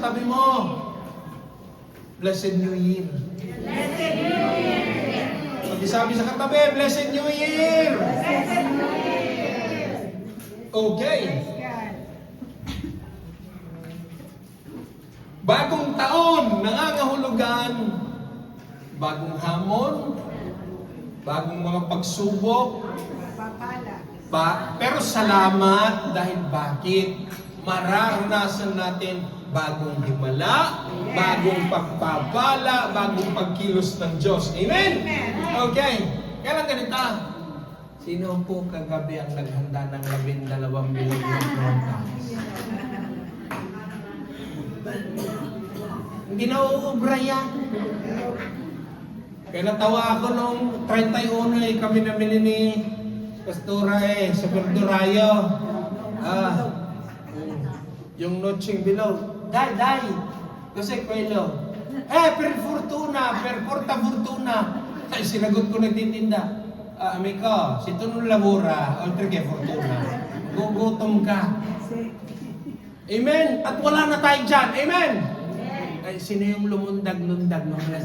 katabi mo, Blessed New Year. Blessed New Year. Pag-isabi sa katabi, Blessed New Year. Blessed New Year. Okay. Bagong taon, nangangahulugan, bagong hamon, bagong mga pagsubok, pero salamat dahil bakit? Mararanasan natin bagong himala, bagong pagpapala, bagong pagkilos ng Diyos. Amen? Okay. Kaya lang ganito. Sino po kagabi ang naghanda ng 12 bilog na prontas? Hindi na uubra yan. Kaya natawa ako nung 31 kami namili ni Pastora sa Perdurayo. Yung noching bilog. Dai. Kasi kwelo. Per fortuna, per porta fortuna. Ay, sinagot ko nagtitinda. Amico, si tu non lavora, oltre che fortuna. Gugutom ka. Amen? At wala na tayo dyan. Amen? Ay, sino yung lumundag-lundag ng alas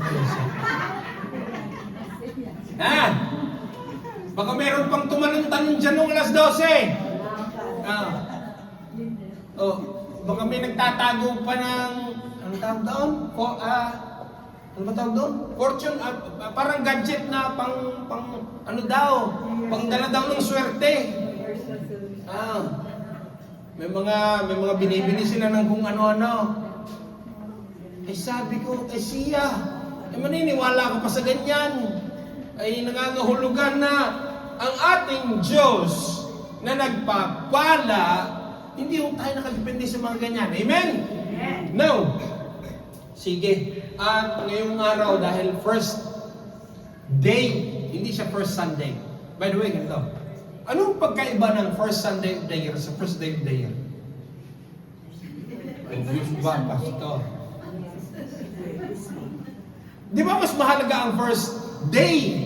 12? Baka meron pang tumalon-talon dyan ng alas 12. Baka may nagtatago pa ng, ano tawag doon? Ano ba tawag doon? Fortune, parang gadget na pang ano daw, pang dala daw ng swerte. May mga binibili sila ng kung ano-ano. Sabi ko, siya, maniniwala ko pa sa ganyan. Ay nangangahulugan na ang ating Diyos na nagpapala, hindi yung tayo nakadepende sa mga ganyan. Amen? No. Sige. At ngayong araw, dahil first day, hindi siya first Sunday. By the way, ganito. Anong pagkaiba ng first Sunday of the year sa first day of the year? Obvious ba, Pastor? Di ba mas mahalaga ang first day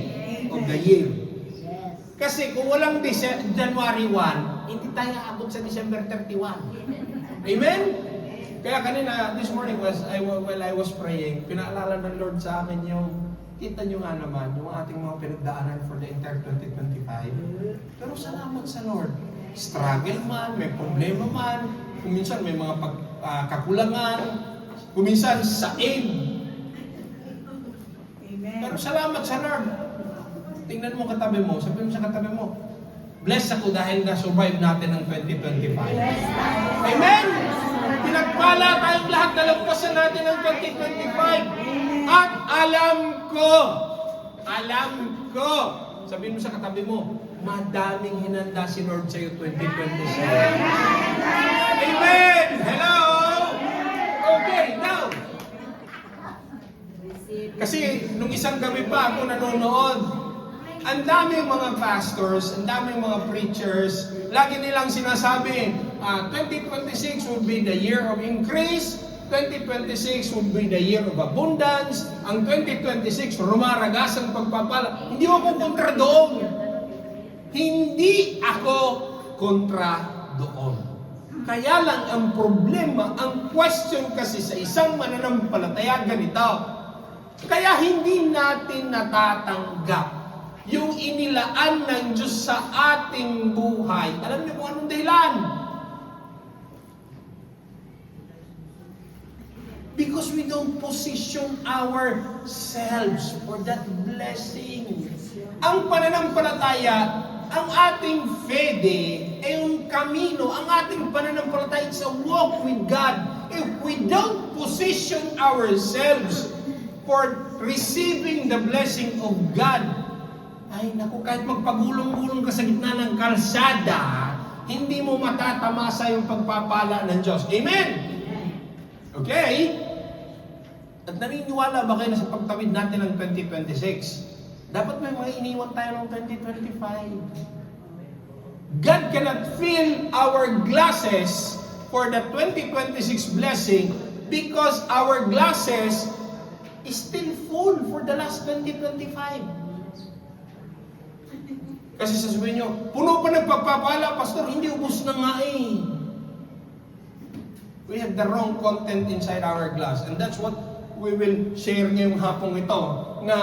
of the year? Kasi kung walang January 1, hindi tayo aabot sa December 31. Amen? Kaya kanina, this morning, while I was praying, pinaalala ng Lord sa akin yung, kita nyo nga naman, yung ating mga pinagdaanan for the entire 2025. Pero salamat sa Lord. Struggle man, may problema man, kuminsan may mga kakulangan, kuminsan sa aid. Pero salamat sa Lord. Tingnan mo katabi mo, sabihin mo sa katabi mo, blessed ako dahil na-survive natin ang 2025. Amen? Pinagpala tayong lahat na lagpasan natin ang 2025. At alam ko, sabihin mo sa katabi mo, madaming hinanda si Lord sa iyo 2026. Amen! Hello! Okay, now, kasi nung isang gabi pa ako nanonood, ang daming mga pastors, ang daming mga preachers, lagi nilang sinasabi, 2026 will be the year of increase, 2026 will be the year of abundance, ang 2026 rumaragas ang pagpapala. Hindi ako kontra doon. Hindi ako kontra doon. Kaya lang ang problema, ang question kasi sa isang mananampalataya ganito, kaya hindi natin natatanggap yung inilaan ng Diyos sa ating buhay. Alam niyo kung anong dahilan? Because we don't position ourselves for that blessing. Ang pananampalataya, ang ating fede, yung kamino, ang ating pananampalataya sa walk with God. If we don't position ourselves for receiving the blessing of God, ay naku, kahit magpagulong-gulong ka sa gitna ng kalsada, hindi mo matatamasa yung pagpapala ng Diyos. Amen? Okay? At naniniwala ba kayo na sa pagtawid natin ng 2026, dapat may mga iniwan tayo ng 2025. God cannot fill our glasses for the 2026 blessing because our glasses is still full for the last 2025. Kasi sasabihin nyo, puno pa ng pagpapala, Pastor, hindi ubos na nga eh. We have the wrong content inside our glass. And that's what we will share ngayong hapong ito. Na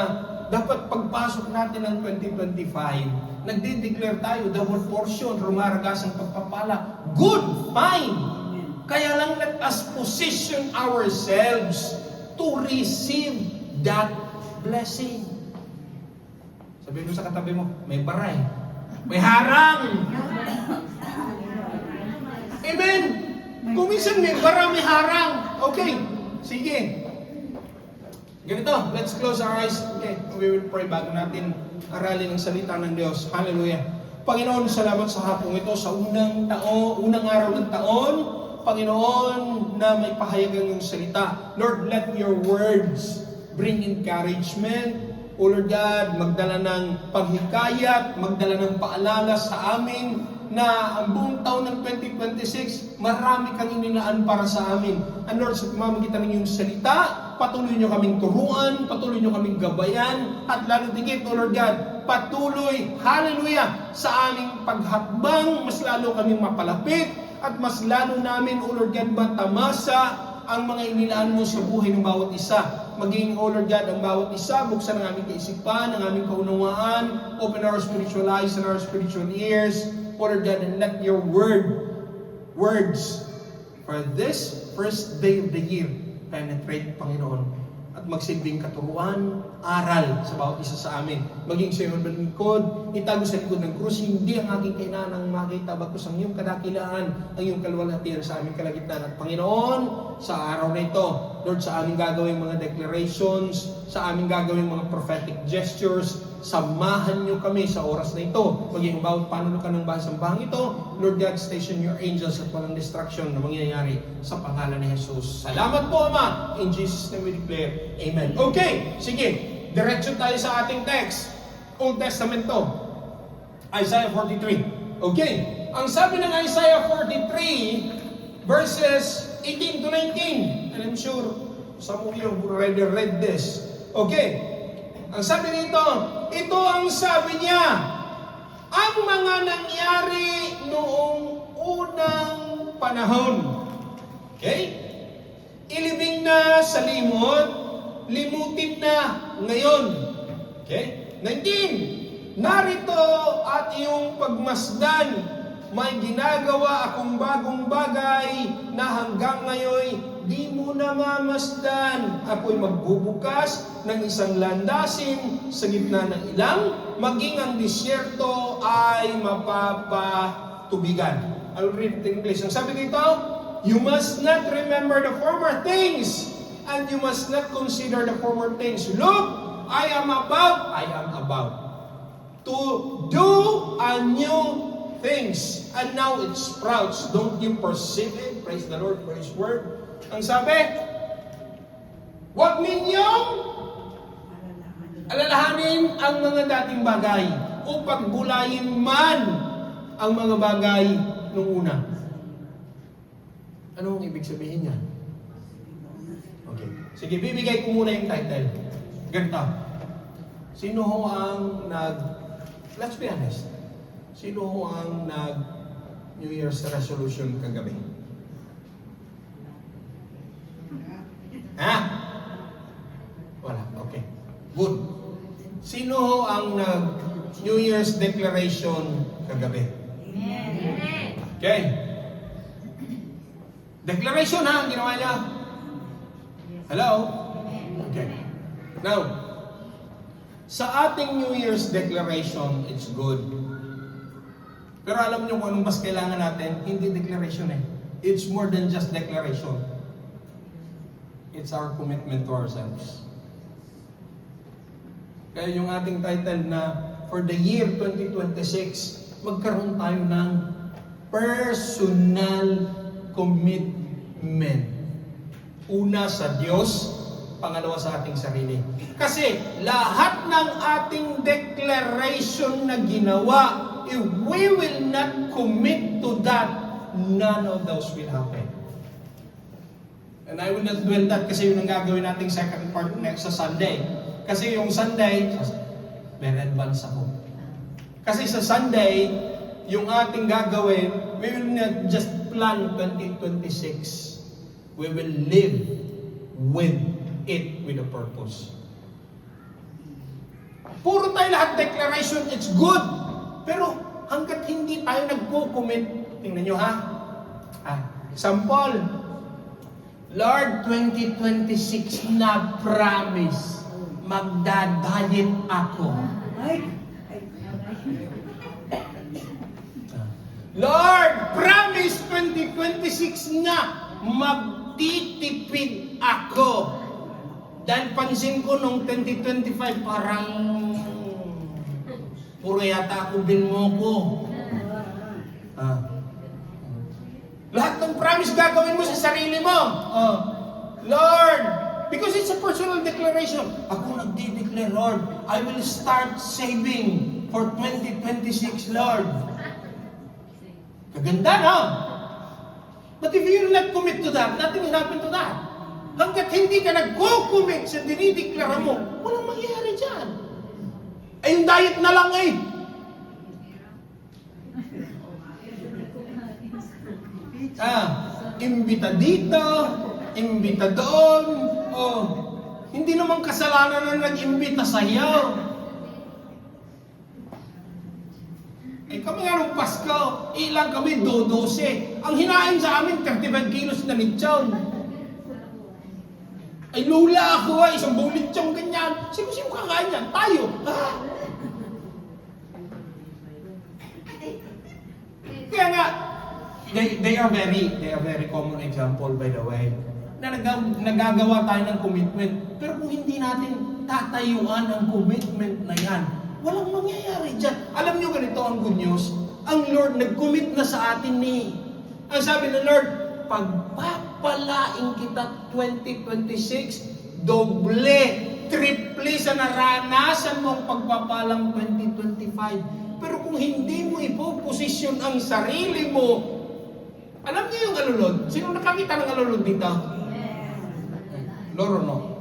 dapat pagpasok natin ng 2025, nagde-declare tayo, double portion, rumaragas ang pagpapala. Good, fine. Kaya lang let us position ourselves to receive that blessing. Sabihin mo sa katabi mo, may baray, may harang. Amen. Kung minsan may bara, may harang. Okay, sige. Ganito, let's close our eyes. Okay, we will pray bago natin aralin ang salita ng Diyos. Hallelujah. Panginoon, salamat sa hapong ito, sa unang araw ng taon. Panginoon, na may pahayag ang iyong salita. Lord, let your words bring encouragement. O Lord God, magdala ng paghikayat, magdala ng paalala sa amin na ang buong taon ng 2026, marami kang inilaan para sa amin. And Lord, sa pamamagitan ng iyong salita, patuloy niyo kaming turuan, patuloy niyo kaming gabayan, at lalo digit, O Lord God, patuloy, hallelujah, sa aming paghakbang, mas lalo kaming mapalapit, at mas lalo namin, O Lord God, matamasa ang mga inilaan mo sa buhay ng bawat isa. Maging, O Lord God, ang bawat isa, buksan ang aming kaisipan, ang aming kaunawaan, open our spiritual eyes and our spiritual ears, O Lord God, and let your words for this first day of the year penetrate, Panginoon, at magsilbing katuruan, aral sa bawat isa sa amin. Maging sa iyong lingkod, itago sa likod ng krus, hindi ang aking kainanang makita, bagkus ang iyong kadakilaan, ang iyong kaluwalhatian sa aming kalagitnaan. At Panginoon, sa araw na ito, Lord, sa aming gagawing mga declarations, sa aming gagawing mga prophetic gestures, samahan niyo kami sa oras na ito. Maging bawat panunukan ng bahasambahang ito, Lord God, station your angels at walang distraction na mangyayari sa pangalan ni Jesus. Salamat po, Ama. In Jesus' name we declare, Amen. Okay, sige. Diretso tayo sa ating text. Old Testament to. Isaiah 43. Okay. Ang sabi ng Isaiah 43, verses 18 to 19. And I'm sure some of you have already read this. Okay. Ang sabi nito, ito ang sabi niya, ang mga nangyari noong unang panahon. Okay? Ilibing na sa limot, limutin na ngayon. Okay? 19. Narito at iyong pagmasdan, may ginagawa akong bagong bagay na hanggang ngayon di mo na mamasdan. Ako'y magbubukas ng isang landasin sa gitna ng ilang, maging ang disyerto ay mapapatubigan. I'll read it in English. Ang sabi dito, you must not remember the former things, and you must not consider the former things. Look, I am about to do a new things, and now it sprouts. Don't you perceive it? Praise the Lord for His word. Ang sabi, huwag ninyong alalahanin ang mga dating bagay o pagbulayin man ang mga bagay nung una. Ano ang ibig sabihin niya? Okay. Sige, bibigay ko muna yung title. Ganito. Sino ho ang let's be honest, sino ho ang New Year's resolution kagabi? Ha? Wala. Okay. Good. Sino ho ang New Year's declaration kagabi? Amen. Okay. Declaration ha, ang ginawa niya. Hello? Okay. Now, sa ating New Year's declaration, it's good. Pero alam niyo kung anong mas kailangan natin? Hindi declaration eh. It's more than just declaration. It's our commitment to ourselves. Kaya yung ating title na for the year 2026, magkaroon tayo ng personal commitment. Una sa Diyos, pangalawa sa ating sarili. Kasi lahat ng ating declaration na ginawa, if we will not commit to that, none of those will happen. And I will not dwell that kasi yun ang gagawin nating second part next sa Sunday. Kasi yung Sunday, may advance ako. Kasi sa Sunday, yung ating gagawin, we will not just plan 2026. we will live with it with a purpose. Puro tayo lahat declaration, it's good. Pero hanggat hindi tayo nagko-commit, tingnan nyo ha. Example, Lord, 2026 na promise, magdadayet ako. Lord, promise 2026 na, magtitipid ako. Dahil pansin ko nung 2025, parang puro yata ako bin mo ko. Lahat ng promise gagawin mo sa sarili mo. Lord, because it's a personal declaration. Ako nagdi-declare, Lord, I will start saving for 2026, Lord. Kaganda, no? But if you will not commit to that, nothing will happen to that. Hanggat hindi ka nag-commit sa dinideklara mo, walang mangyayari dyan. Ay, yung diet na lang eh. Imbita dito, imbita doon. Hindi naman kasalanan na nag-imbita sa'yo. Kami nga nung Pasko, ilang kami, 12. Ang hinain sa amin, 35 kilos na lechon. Ay, lula ako isang buong lechon ganyan. Sino kakain yan? Tayo. Kaya nga, they are very common example, by the way, na nagagawa tayo ng commitment. Pero kung hindi natin tatayuan ang commitment na yan, walang mangyayari dyan. Alam nyo ganito ang good news? Ang Lord nag-commit na sa atin ni. Ang sabi ng Lord, pagpapalain kita 2026, doble, triple sa naranasan mong pagpapalang 2025. Pero kung hindi mo ipoposisyon ang sarili mo, alam niyo yung alulod? Sino nakakita ng alulod dito? Loro, no?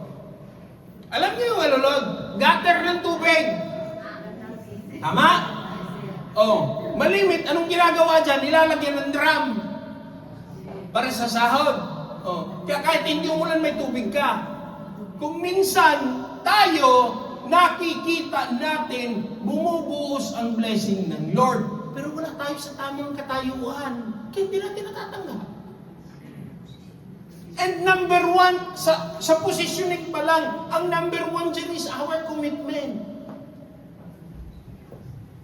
Alam niyo yung alulod? Gutter ng tubig. Tama? Malimit. Anong ginagawa dyan? Nilalagyan ng drum para sa sahod. Kaya kahit hindi umulan, may tubig ka. Kung minsan tayo nakikita natin bumubuhos ang blessing ng Lord, pero wala tayo sa tamang katayuan, kaya hindi natin natatanggap. And number one, sa positioning pa lang, ang number one dyan is our commitment.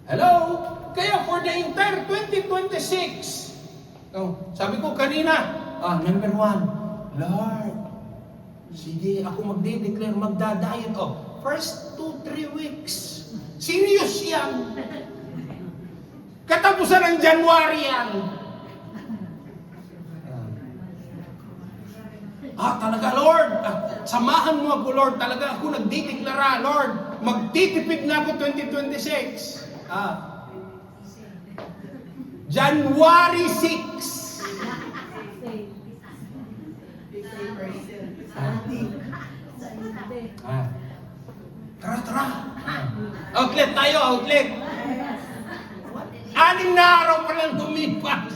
Hello? Kaya for the entire 2026, sabi ko kanina, number one, Lord, sige, ako magde-declare, magdadayet. First 2-3 weeks. Serious yan. Katapusan ng January yan. Talaga, Lord. Samahan mo ako, Lord. Talaga ako nagdideklara, Lord. Magtitipid na ako 2026. January 6. Tara. Outlet tayo, outlet. 6 na araw pa lang tumipas.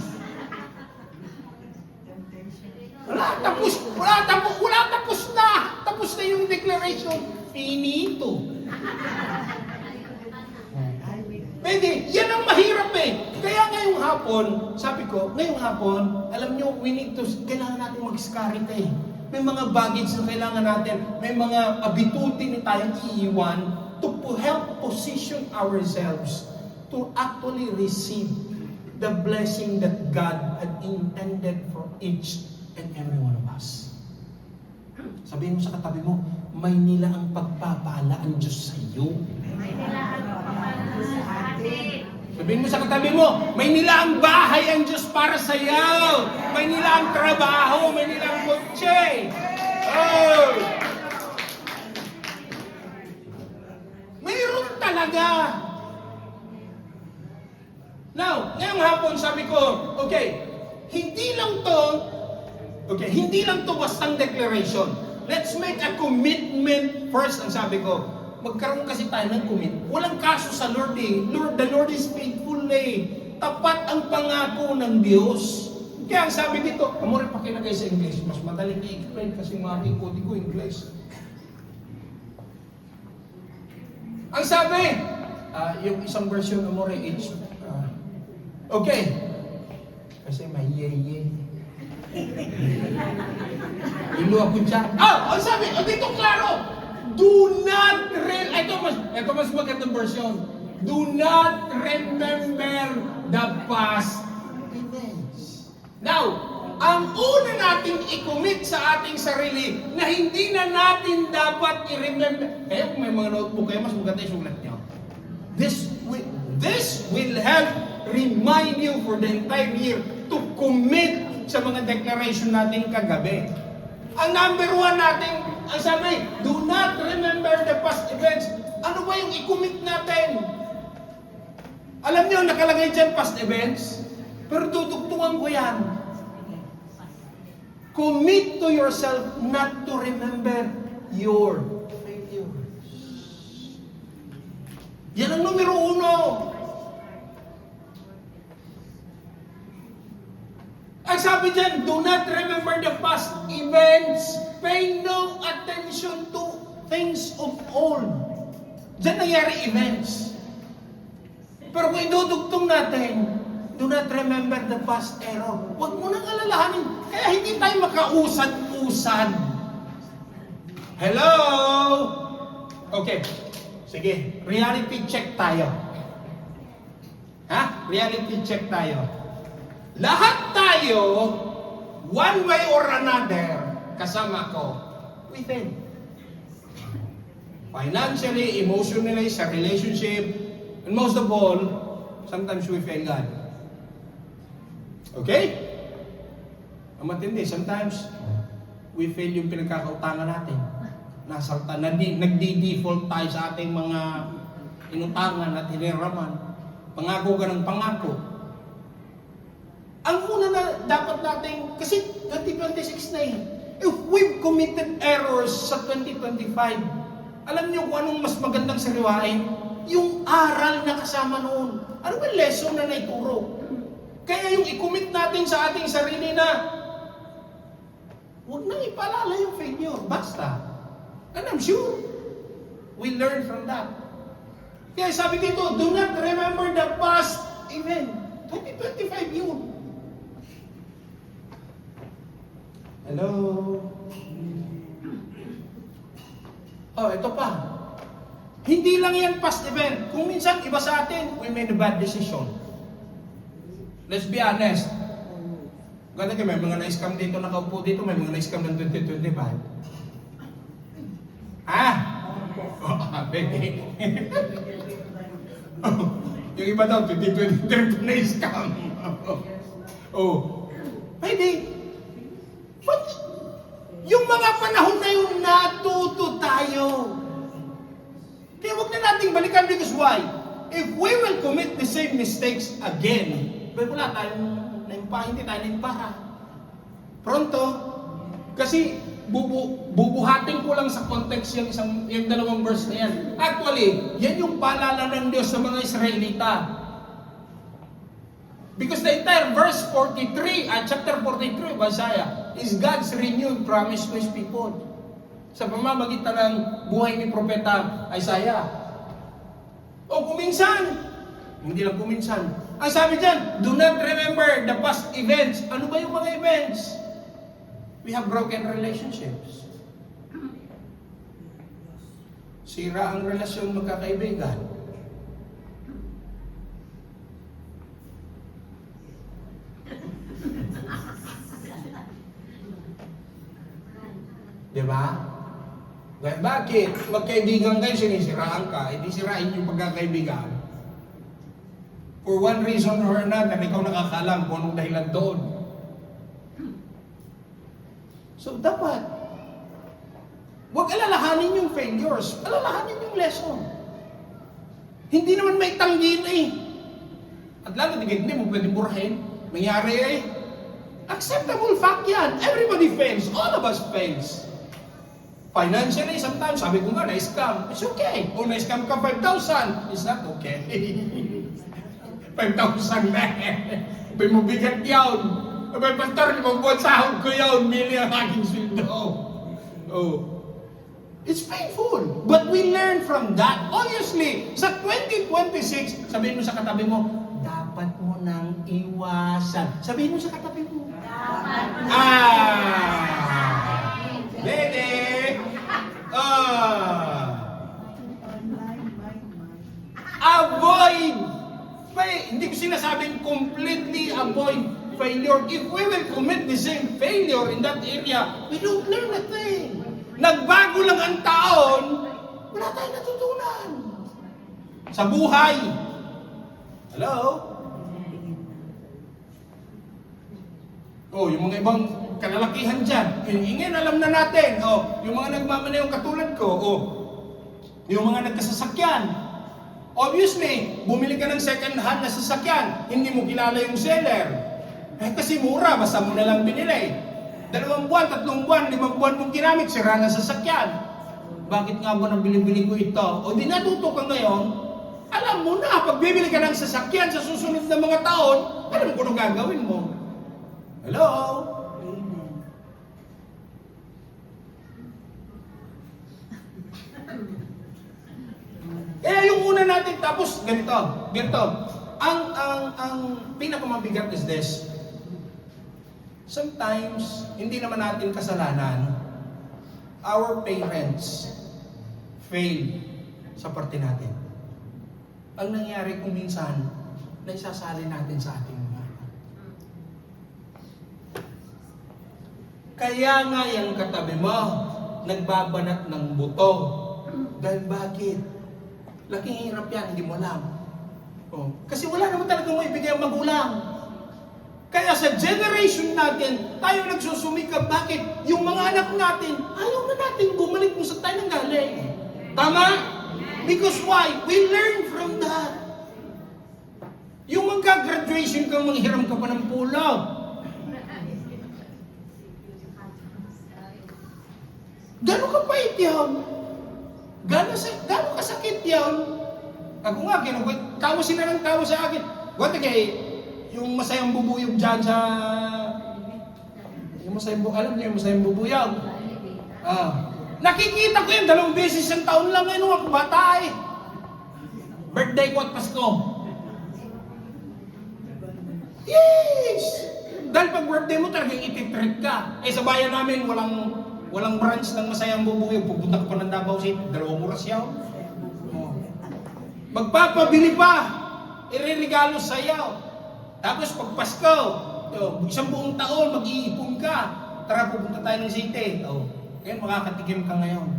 Wala tapos na. Tapos na yung declaration. Finito. Pwede, yan ang mahirap eh. Kaya ngayong hapon, sabi ko, alam nyo, kailangan natin mag-scarret eh. May mga baggage na kailangan natin, may mga abitutin na tayong iiwan to help position ourselves to actually receive the blessing that God had intended for each and every one of us. Sabihin mo sa katabi mo, may nilaang pagpapala ang Diyos sa iyo. May nilaang pagpapala sa atin. Sabihin mo sa katabi mo, may nilaang bahay ang Diyos para sa iyo. May nilaang trabaho, may nilaang kotse. Mayroon talaga. Now, ngayong hapon sabi ko, hindi lang to bastang declaration. Let's make a commitment first, ang sabi ko. Magkaroon kasi tayo ng commit. Walang kaso sa Lord eh. The Lord is faithful eh. Tapat ang pangako ng Diyos. Kaya ang sabi dito, amore pakilagay sa English. Mas madaling i-explain kasi mga aking ko English. Ang sabi, yung isang version amore, okay. Kasi may ye-ye. Ilo ako dyan. Ang sabi, dito klaro. Do not, ito mas magandang version. Do not remember the past events. Now, ang una nating i-commit sa ating sarili na hindi na natin dapat i-remember. Kaya kung may mga notebook kayo, mas maganda isulat nyo. This will help remind you for the entire year to commit sa mga declaration natin kagabi. Ang number one natin, ang sabi, do not remember the past events. Ano ba yung i-commit natin? Alam niyo, nakalagay dyan past events, pero tutugtungan ko yan. Commit to yourself not to remember your failures. Yan ang numero uno. Ang sabi dyan, do not remember the past events. Pay no attention to things of old. Diyan nangyari events. Pero kung idudugtong natin, do not remember the past error. Huwag mo nang alalahanin. Kaya hindi tayo makausad-usad. Hello? Okay. Sige. Reality check tayo. Ha? Reality check tayo. Lahat tayo, one way or another, kasama ko, we fail. Financially, emotionally, sa relationship, and most of all, sometimes we fail God. Okay? Ang matindi, sometimes, we fail yung pinagkakautangan natin. Nagdi-default tayo sa ating mga inutangan at hiniraman. Pangako ka ng pangako. Ang una na dapat natin, kasi 2026 na eh. If we've committed errors sa 2025, alam niyo kung anong mas magandang sariwain? Yung aral na kasama noon. Ano ba lesson na naituro? Kaya yung i-commit natin sa ating sarili na huwag nang ipaalala yung failure. Basta. And I'm sure we learn from that. Kaya sabi dito, do not remember the past event. 2025 yun. Hello? Ito pa. Hindi lang yan past event. Kung minsan, iba sa atin, we made a bad decision. Let's be honest. Ganda kayo, may mga na-scam dito, nakaupo dito, may mga na-scam ng 2025. Yung iba daw, 2023 na-scam. Pwede. But, yung mga panahon na yun, natuto tayo. Kaya huwag na nating balikan because why? If we will commit the same mistakes again, wala tayong hindi tayo naimpara. Pronto. Kasi bubuhatin ko lang sa context yung dalawang verse na yan. Actually, yan yung paalala ng Diyos sa mga Israelita. Because the entire verse 43, chapter 43 of Isaiah, is God's renewed promise to His people. Sa pamamagitan ng buhay ni Propeta Isaiah. O kuminsan, hindi lang kuminsan. Ang sabi dyan, do not remember the past events. Ano ba yung mga events? We have broken relationships. Sira ang relasyon magkakaibigan. Diba? Bakit? Magkaibigan kayo, sinisiraan ka, hindi sirain yung pagkakaibigan. For one reason or another, ikaw nakakalam kung anong dahilan doon. So, dapat, huwag alalahanin yung failures, alalahanin yung lesson. Hindi naman may tanggi na eh. At lalo, hindi mo pwede burahin. Nangyari eh. Acceptable fact yan. Everybody fails. All of us fails. Financially, sometimes, sabi ko nga, na-scam. It's okay. O na-scam ka 5,000. It's not okay. 5,000 na. Mabigat yun. Abay, pastor, 5 buwan sahod ko yun, mili ang aking sweldo. Oh. It's painful. But we learn from that. Obviously, sa 2026, sabihin mo sa katabi mo, dapat mo nang iwasan. Sabihin mo sa katabi mo. Bede! Avoid! Hindi ko sinasabing completely avoid failure. If we will commit the same failure in that area, we don't learn a thing. Nagbago lang ang taon, wala tayong natutunan. Sa buhay. Hello? Oh, yung mga ibang kalalakihan dyan, ingin alam na natin. Oh, yung mga nagmamanayong katulad ko, oh, yung mga nagkasasakyan. Obviously, bumili ka ng second hand na sasakyan, hindi mo kilala yung seller. Kasi mura, basta mo na lang binili. 2 buwan, 3 buwan, 5 buwan mong ginamit, sira na sasakyan. Bakit nga ba nang binibili ko ito? O di natuto ka ngayon, alam mo na, pag bibili ka ng sasakyan sa susunod na mga taon, alam mo kung anong gagawin mo. Hello? Yung una natin, tapos ganito. Ang pinakamabigat is this. Sometimes, hindi naman natin kasalanan, our parents fail sa parte natin. Ang nangyari kung minsan, naisasali natin sa ating mga anak. Kaya nga yung katabi mo, nagbabanat ng buto. Dahil bakit? Laking hirap yan, hindi mo alam. Oh. Kasi wala naman talagang maibigay ang magulang. Kaya sa generation natin, tayo nagsusumikap. Bakit? Yung mga anak natin, ayaw na natin bumalik kung saan tayo nanggaling. Tama? Because why? We learn from that. Yung magka-graduation ka, manghiram ka pa ng pulaw. Gano'n kapait yan? Gano'n kasakit yan? Ako nga, tawa sila ng tawa sa akin. What again? Yung masayang bubuyog dyan sa... alam niyo yung masayang bubuyog? Nakikita ko yun, 2 beses ang taon lang ngayon ako bata eh. Birthday ko at Pasko. Yes! Dahil pag birthday mo talagang ititreat ka. Sa bayan namin, walang branch ng masayang bubuyog. Pupunta ka pa ng Davao City, 2 oras yaw. Magpapabili pa, ireregalo sa'yo. Tapos pag Pasko, 1 buong taon, mag-iipon ka. Tara, pupunta tayo ng city. Ngayon, makakatikim ka ngayon.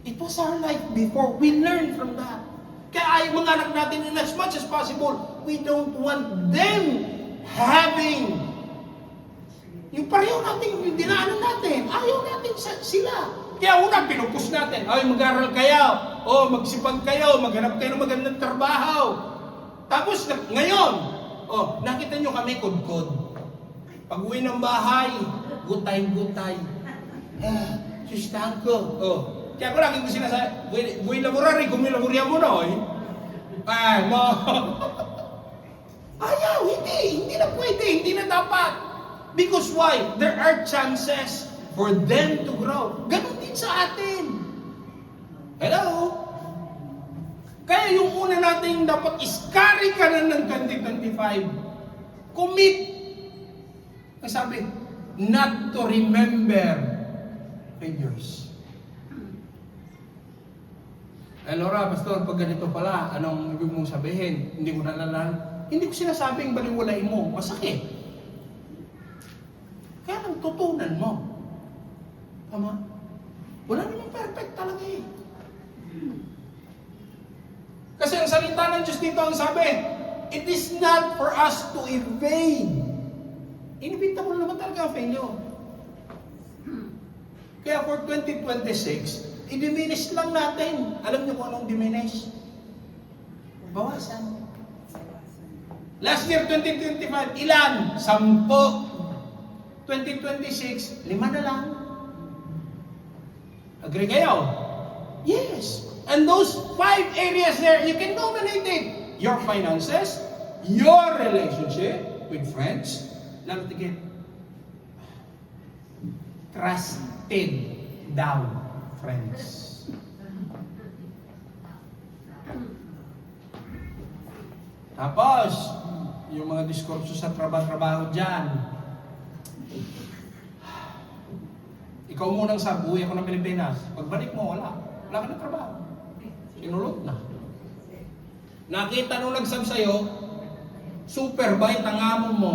It was our life before. We learned from that. Kaya yung mga anak natin, in as much as possible, we don't want them having yung pareho natin, yung dinaanan natin. Ayaw natin sila. Kaya una, pinupus natin. Mag-aral kayo. Magsipag kayo. Maghanap kayo ng magandang trabaho. Tapos ngayon, nakita nyo kami kudkod. Pag uwi ng bahay, gutay. Sustahan ko. Kaya ko lagi ko sinasabi, buhay laborari, kumilaborya mo na, ayaw, hindi na pwede, hindi na dapat. Because why? There are chances for them to grow. Ganon din sa atin. Hello? Kaya yung una natin dapat iskari ka na ng 2025. Commit. Ang sabi, not to remember failures. Laura, Pastor, pag ganito pala, anong ibig mong sabihin? Hindi ko nalalaman. Hindi ko sinasabing baliwalain mo. Masakit. Kaya nang tutunan mo. Tama? Wala naman perfect talaga eh. Kasi ang salita ng Diyos dito ang sabi, it is not for us to evade. Inevitable naman talaga ang failure. Kaya for 2026, i-diminish lang natin. Alam niyo kung anong diminish? Bawasan. Last year, 2025, ilan? 10. 2026, 5 na lang. Agree kayo? Yes. And those 5 areas there, you can dominate it. Your finances, your relationship with friends, lalo tigit, trusted daw, friends. Tapos, yung mga diskurso sa trabaho dyan, ikaw munang sa buhay ako ng Pilipinas, pagbalik mo, wala ka na trabaho. Sinulot na. Nakita nung nagsab sa'yo, superbite ang amo mo.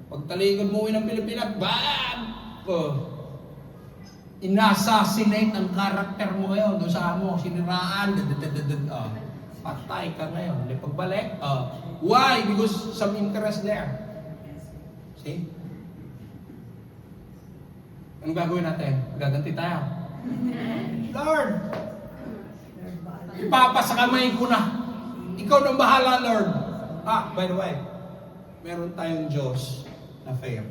Pagtalikod mo ng Pilipinas, bam! Inassassinate ang karakter mo ngayon doon sa amo, siniraan, patay ka ngayon. Hindi pagbalik, why? Because some interest there. See? Anong gagawin natin? Gaganti tayo. Lord, ipapasakamay ko na. Ikaw nang bahala, Lord. By the way, meron tayong Diyos na fair.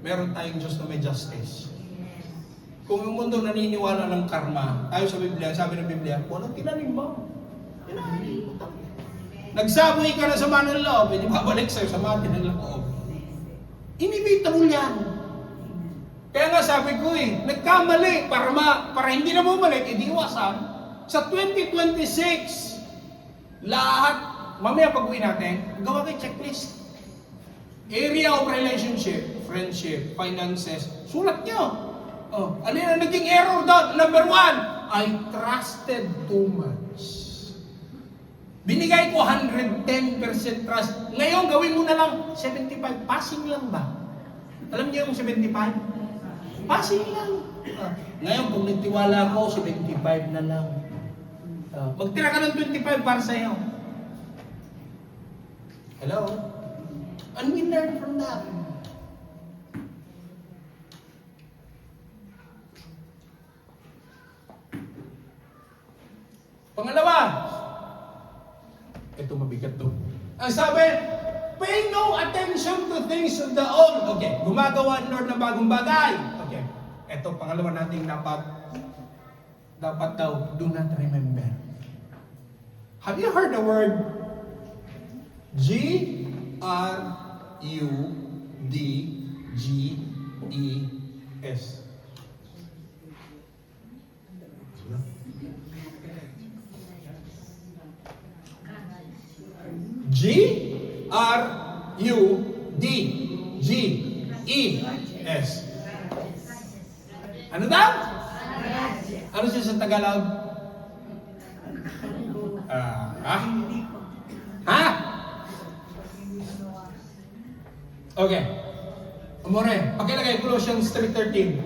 Meron tayong Diyos na may justice. Kung yung mundo naniniwala ng karma, tayo sa Biblia, sabi ng Biblia, kung anong tinanim mo, tinanim mo. Nagsaboy ka na sa sama ng loob, hindi babalik sa'yo sa sama ng loob. Inibitable yan. Kaya nga sabi ko nagkamali para hindi na bumalik, idiwasan. Sa 2026, lahat, mamaya pag-uwi natin, gawa kayo checklist. Area of relationship, friendship, finances, sulat nyo. Ano yung naging error doon? Number 1, I trusted too much. Binigay ko 110% trust. Ngayon, gawin mo na lang 75. Passing lang ba? Alam niyo yung 75? Passing lang. Ngayon, kung nagtiwala ko, 75 na lang. Magtira ka ng 25 para sa'yo. Hello? And we learn from that. Pangalawa, ito mabigat to. Ang sabi, pay no attention to things of the old. Okay, gumagawa ang Lord ng bagong bagay. Okay, ito pangalawa nating dapat daw, do not remember. Have you heard the word Grudges? Grudges. Ano daw? Ano siya sa Tagalog? Ha? Okay. Amore, pakilagay Colossians 3:13.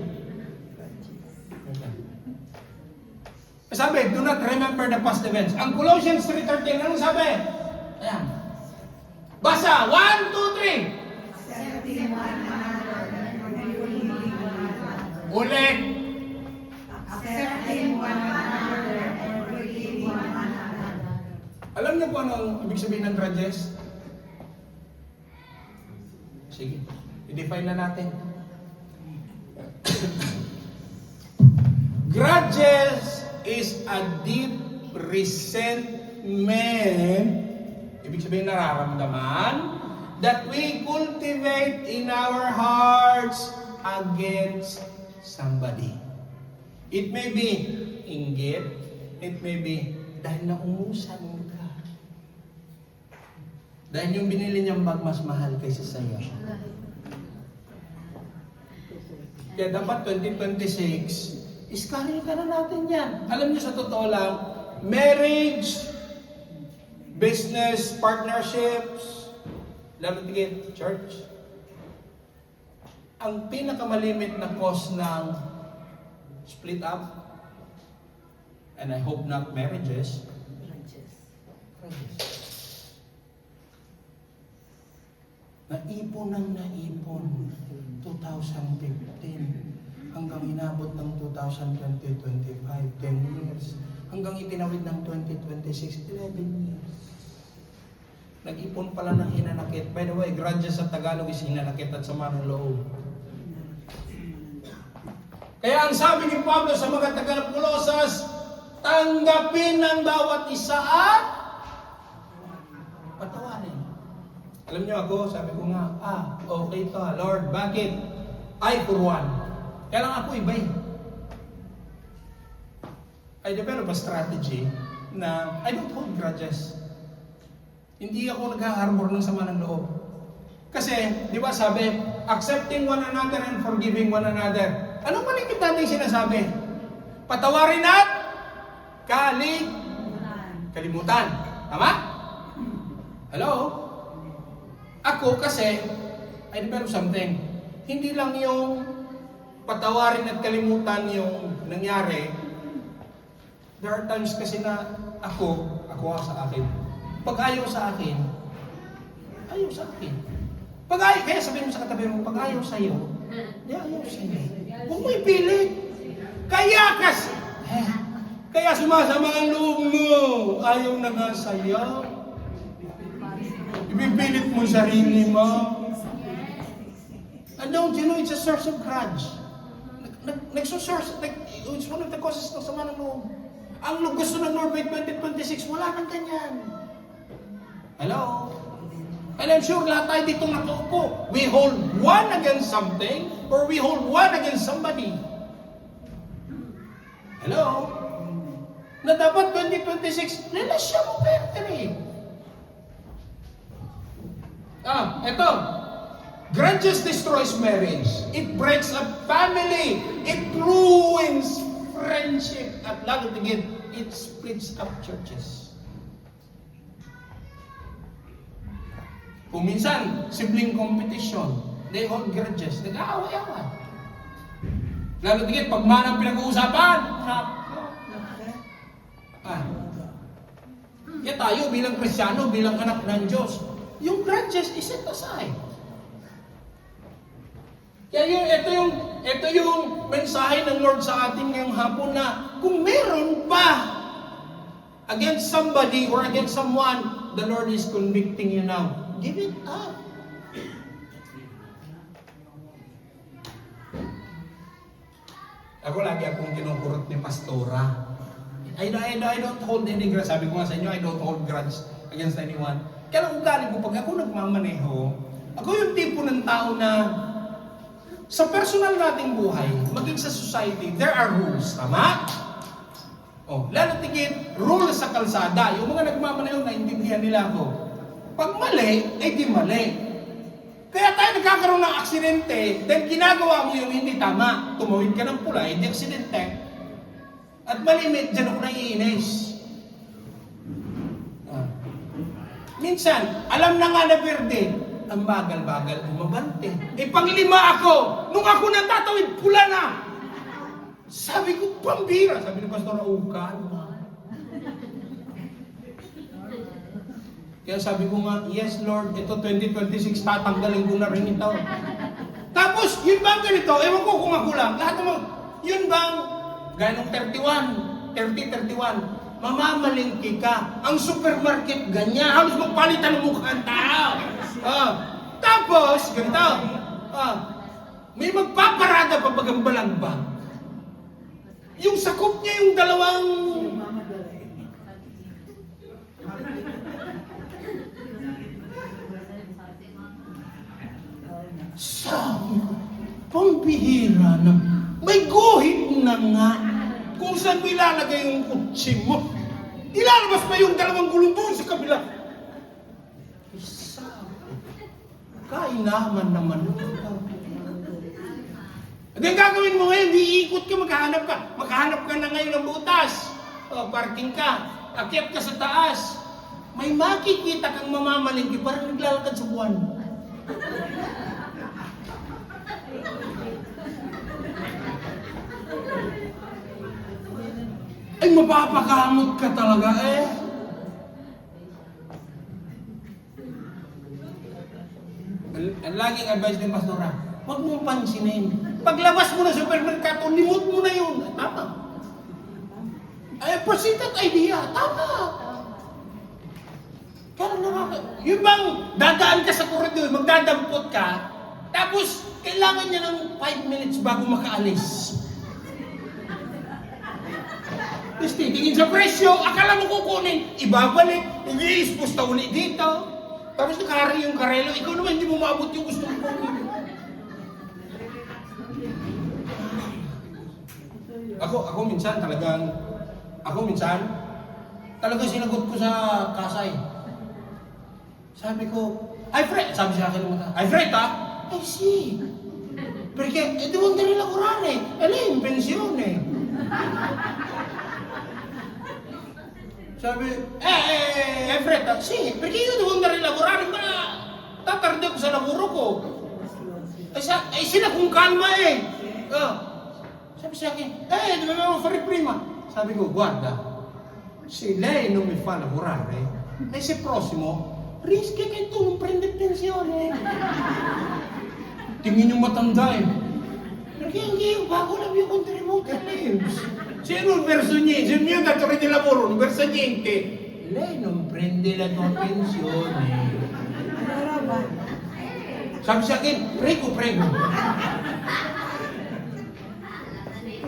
Sabi, do not remember the past events. Ang Colossians 3:13, anong sabi? Ayan. Basa, 1, 2, 3. Ulit. Alam niyo po anong ibig sabihin ng grudges? Sige, i-define na natin. Grudges is a deep resentment, ibig sabihin nararamdaman, that we cultivate in our hearts against somebody. It may be inggit, it may be dahil naungusan ka. Dahil yung binili niyang bag mas mahal kaysa sa'yo. Kaya dapat 2026, iskalin ka na natin yan. Alam niyo sa totoo lang, marriage, business, partnerships, lalo tigit, church, ang pinakamalimit na cause ng split up, and I hope not marriages, naipon ng naipon 2015 hanggang inabot ng 2020-25, 10 years. Hanggang itinawid ng 2026, 11 years. Nag-ipon pala ng hinanakit. By the way, grudges sa Tagalog is hinanakit at sama ng loob. Kaya ang sabi ni Pablo sa mga Tagalog-Kolosas, tanggapin ng bawat isa at patawarin. Alam niyo ako, sabi ko nga, okay to Lord, bakit? I for one. Kaya lang ako iba eh. I develop a strategy na I don't hold grudges. Hindi ako nag-harbor ng sama ng loob. Kasi, di ba sabi, accepting one another and forgiving one another. Anong malikit natin sinasabi? Patawarin at kalimutan. Tama? Hello? Ako kasi, I develop something. Hindi lang yung patawarin at kalimutan yung nangyari. There are times kasi na ako sa akin. Pag ayaw sa akin, ayaw sa akin. Kaya sabihin mo sa katabi mo, pag ayaw sa'yo, ayaw sa'yo. Huwag mo ipilit. Kaya sumasama ang loob mo. Ayaw na nga sa'yo. Ibipilit mo sarili mo. And don't you know, it's a source of grudge. It's one of the causes ng sama ng loob. Ang gusto ng Norway 2026, wala nang ganyan. Hello? And I'm sure lahat tayo dito nakaupo. We hold one against something or we hold one against somebody. Hello? Na dapat 2026, relasyon mo pertene. Eto. Grudges destroys marriage. It breaks up family. It ruins friendship. At lalo tigit, it splits up churches. Kung minsan, sibling competition, they hold grudges, nag-aaway-away. Lalo tigit, pag manang pinag-uusapan, kaya tayo bilang Kristiyano, bilang anak ng Diyos, yung grudges is set aside. Kaya ito yung mensahe ng Lord sa ating ngayong hapon na kung meron pa against somebody or against someone, the Lord is convicting you now. Give it up. Ako lagi akong kinukurot ni Pastora. I don't hold any grudge. Sabi ko nga sa inyo, I don't hold grudge against anyone. Kaya lang ugali ko, pag ako nagmamaneho, ako yung tipo ng tao na sa personal nating buhay, maging sa society, there are rules. Tama? Lalo tigit, rules sa kalsada. Yung mga nagmamaneho, naintindihan nila ako. Pag mali, di mali. Kaya tayo nagkakaroon ng aksidente, dahil ginagawa mo yung hindi tama. Tumawid ka ng pula, hindi aksidente. At malimit, dyan ako naiinis. Minsan, alam na nga na berde, ang bagal-bagal umabante. Panglima ako, nung ako natatawid, pula na. Sabi ko, pambira. Sabi ni Pastor Aukan. Kaya sabi ko nga, yes Lord, ito 2026, tatanggalin ko na rin ito. Tapos, yun bang ganito? Ewan ko kung ako lang. Lahat naman, yun bang, ganong 31, mamamalingki ka. Ang supermarket, ganyan. Halos magpalitan ng mukha ang tao. Tapos, ganito. May magpaparada pa bagang balagbag. Yung sakop niya yung dalawang... Sabi ko, pambihira na. May guhit na nga. Kung saan mo ilalagay yung kutsi mo. Ilalabas pa yung dalawang gulong doon sa kabila. Kainaman naman. At yung gagawin mo ngayon, iikot ka, maghahanap ka. Maghahanap ka na ngayon ng butas. Parking ka. Akyat ka sa taas. May makikita kang mamamalingki, parang naglalakad sa buwan. Ay, mapapakamot ka talaga Ang laging advice ng Pastora, huwag mong pansinin. Paglabas mo na sa supermerkado, limot mo na yun. Tama. Proceed that idea. Tama. Yung bang dadaan ka sa koridor, magdadampot ka, tapos kailangan niya ng 5 minutes bago makaalis. Tapos titingin sa presyo, akala mo kukunin, ibabalik, i-expose na uli dito. Tapos nakahari yung karelo, ikaw naman hindi mo maabot yung gusto mo. Ako minsan talagang sinagot ko sa kasay. Sabi ko, ay Fred, sabi sa akin ng mata, ay Fred ha? Ay si. Perché devo andare a lavorare, e lei è in pensione. Sabi, Fred ha? Sì, perché io devo andare a lavorare, ma tatardi ako sa laburo ko. Sila kung kalma eh. Sabi sa akin, dovevamo fare prima. Sabi ko, guarda, se lei non mi fa lavorare, mese prossimo, rischia che tu non prendi pensione. Tingin yung matanda eh. Perché io pago la mia contributo all'INPS. Se non verso niente, se il mio datore di lavoro non versa niente, lei non prende la tua pensione. Sabi sa akin, prego.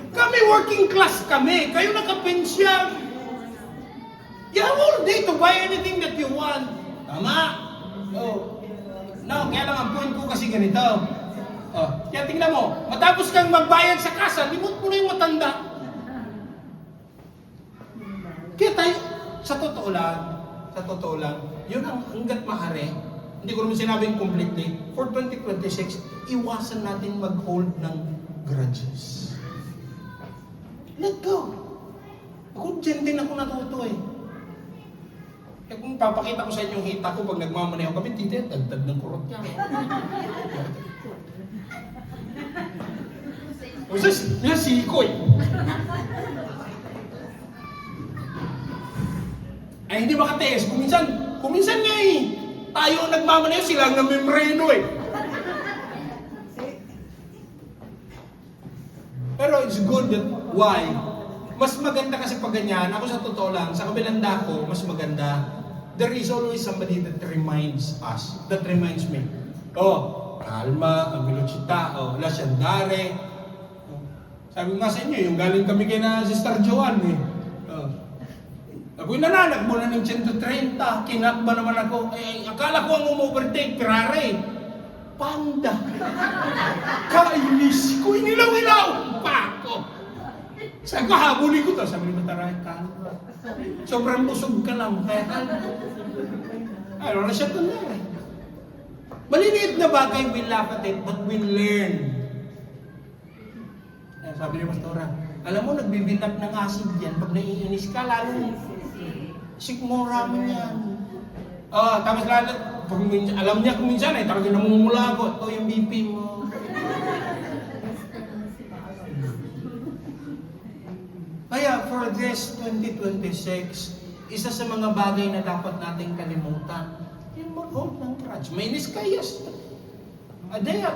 Kami working class kami, kayo nakapensyon. You have all day to buy anything that you want. Tama? No, kaya lang ang point ko kasi ganito. Kaya tingnan mo, matapos kang magbayad sa kasa, limot mo na yung matanda. Kaya tayo, sa totoo lang, yun ang hanggat maaari, hindi ko naman sinabing completely, for 2026, iwasan natin mag-hold ng grudges. Let go. Ako dyan din ako natuto eh. Kaya kung papakita ko sa inyo yung hita ko pag nagmamaneho kami, tita, dagdag ng kurot niya. Kasi nasiko eh. Ay hindi makatiis. Kuminsan nga eh. Tayo ang nagmamaneho, sila ang namimreno eh. Pero it's good that, why? Mas maganda kasi pag ganyan, ako sa totoo lang, sa kabilang dako, mas maganda, there is always somebody that reminds us, that reminds me. Kalma, ang velocita, lasyandare. Sabi nga sa inyo, yung galing kami kay na Sister Joanne eh. Ako'y nananakbo na ng 130, kinakba naman ako. Akala ko ang overtake, Ferrari. Panda. Kainis ko, inilaw-ilaw pa ako. Sabi ko, habulin ko to. Sabi ni Mataray, kalma. Sobrang busog ka lang, kaya kalma. Ano na siya ito na eh. Maliliit na bagay, we laugh at it, but we learn. Sabi ni Pastora, alam mo, nagbibilap ng acid yan. Pag naiinis ka, lalo sikmura mo yan. Tapos lalo, alam niya kung minsan talagang namumula ako. Ito yung BP mo. Kaya for this 2026, isa sa mga bagay na dapat nating kalimutan, yung mag-hold ng grudge. Mainis ka, yes.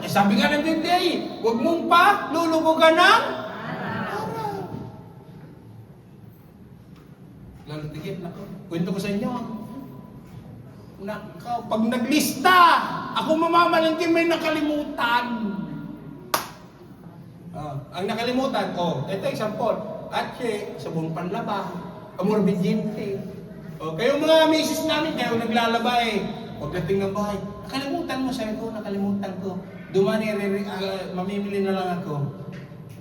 Sabi nga ng Biblia, huwag mong pa lulubugan ng araw. Lalo tigit na ko. Kwento ko sa inyo. Pag naglista, ako mamamalingki may nakalimutan. Ang nakalimutan, ito example. Atche, sabong panlaba, amor bidyente. Kayo mga misis namin, kayo naglalaba eh. Pagdating ng bahay, nakalimutan mo, sabi ko, nakalimutan ko. Dumani, mamimili na lang ako.